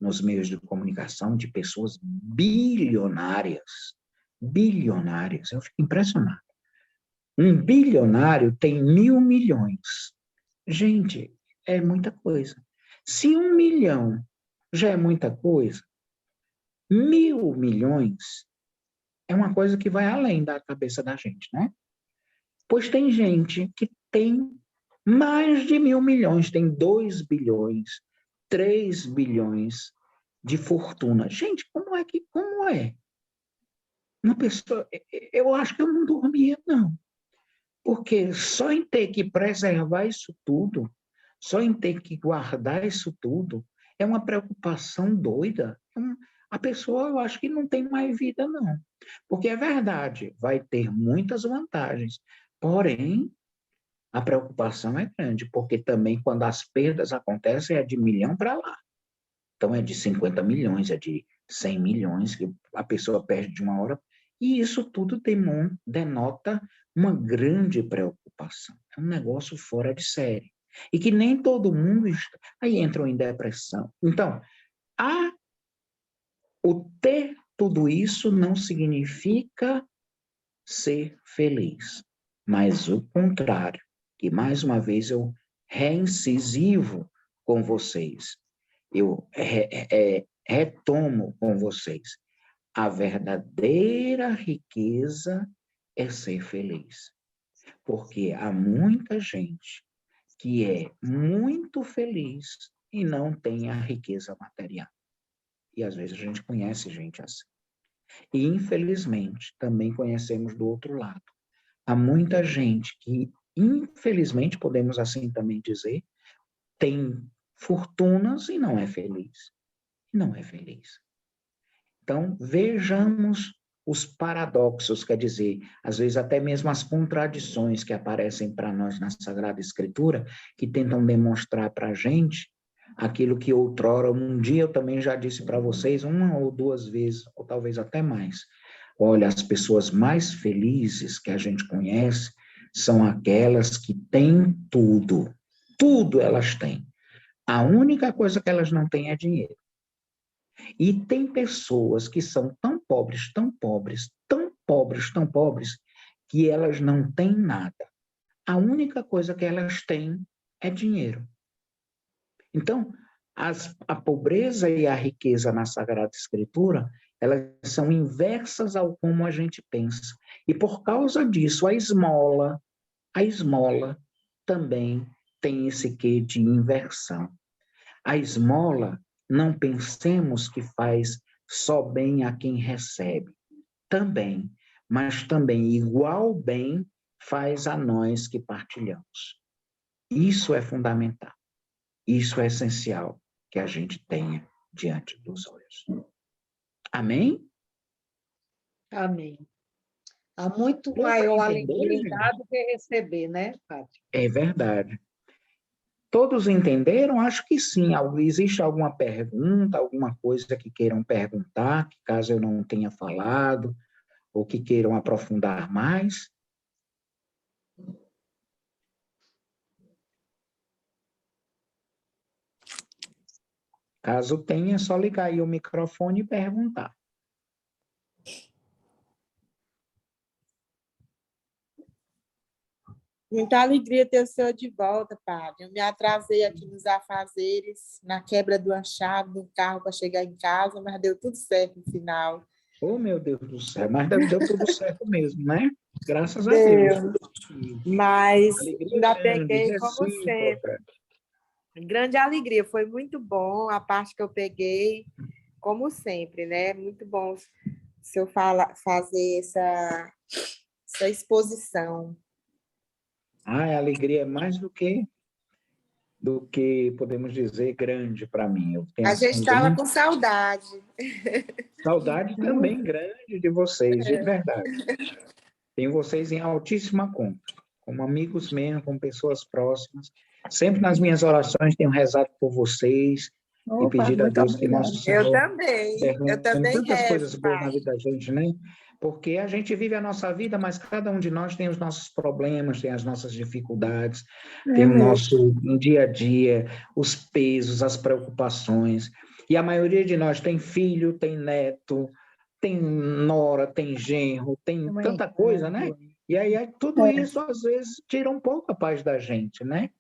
nos meios de comunicação, de pessoas bilionárias. Bilionárias, eu fico impressionado. Um bilionário tem 1.000 milhões. Gente, é muita coisa. Se 1 milhão já é muita coisa, 1.000 milhões é uma coisa que vai além da cabeça da gente, né? Pois tem gente que tem mais de 1.000 milhões, tem 2 bilhões, 3 bilhões de fortuna. Gente, como é? Uma pessoa, eu acho que eu não dormia, não. Porque só em ter que preservar isso tudo, só em ter que guardar isso tudo, é uma preocupação doida. A pessoa, eu acho que não tem mais vida, não. Porque é verdade, vai ter muitas vantagens. Porém, a preocupação é grande, porque também quando as perdas acontecem é de 1 milhão para lá. Então, é de 50 milhões, é de 100 milhões que a pessoa perde de uma hora. E isso tudo denota uma grande preocupação. É um negócio fora de série. E que nem todo mundo aí entram em depressão. Então, o ter tudo isso não significa ser feliz, mas o contrário, que mais uma vez eu reincisivo com vocês, eu retomo com vocês. A verdadeira riqueza é ser feliz. Porque há muita gente que é muito feliz e não tem a riqueza material. E às vezes a gente conhece gente assim. E infelizmente também conhecemos do outro lado. Há muita gente que, infelizmente, podemos assim também dizer, tem fortunas e não é feliz. Não é feliz. Então, vejamos os paradoxos, quer dizer, às vezes até mesmo as contradições que aparecem para nós na Sagrada Escritura, que tentam demonstrar para a gente aquilo que outrora, um dia eu também já disse para vocês, uma ou duas vezes, ou talvez até mais. Olha, as pessoas mais felizes que a gente conhece são aquelas que têm tudo. Tudo elas têm. A única coisa que elas não têm é dinheiro. E tem pessoas que são tão pobres, tão pobres, tão pobres, tão pobres, que elas não têm nada. A única coisa que elas têm é dinheiro. Então, a pobreza e a riqueza na Sagrada Escritura, elas são inversas ao como a gente pensa. E por causa disso, a esmola também tem esse quê de inversão. A esmola, não pensemos que faz só bem a quem recebe. Também, mas também igual bem faz a nós que partilhamos. Isso é fundamental. Isso é essencial que a gente tenha diante dos olhos. Amém? Amém. Há muito Deu para maior entender, alegria em gente? dar do que receber, né, Fátima? É verdade. Todos entenderam? Acho que sim. Existe alguma pergunta, alguma coisa que queiram perguntar, que caso eu não tenha falado, ou que queiram aprofundar mais? Caso tenha, é só ligar aí o microfone e perguntar. Muita alegria ter o senhor de volta, padre. Eu me atrasei aqui nos afazeres, na quebra do chave do carro para chegar em casa, mas deu tudo certo no final. Oh, meu Deus do céu, mas deu tudo certo mesmo, né? Graças a Deus. Deu. Mas Alegria ainda grande, peguei como sempre. recíproca. Grande alegria, foi muito bom a parte que eu peguei, como sempre, né? Muito bom o senhor fazer essa exposição. A alegria é do que, podemos dizer, grande para mim. Eu tenho A assim, gente estava grande com saudade. saudade também grande de vocês, de verdade. Tenho vocês em altíssima conta, como amigos mesmo, como pessoas próximas. Sempre nas minhas orações tenho rezado por vocês e Opa, pedido a muito Deus que obrigada. Nosso Eu Senhor também derrame tantas rezo, coisas boas na Padre. vida da gente, né? Porque a gente vive a nossa vida, mas cada um de nós tem os nossos problemas, tem as nossas dificuldades, É tem o mesmo. nosso dia a dia, os pesos, as preocupações. E a maioria de nós tem filho, tem neto, tem nora, tem genro, tem tanta coisa, né? E aí tudo isso, às vezes, tira um pouco a paz da gente, né?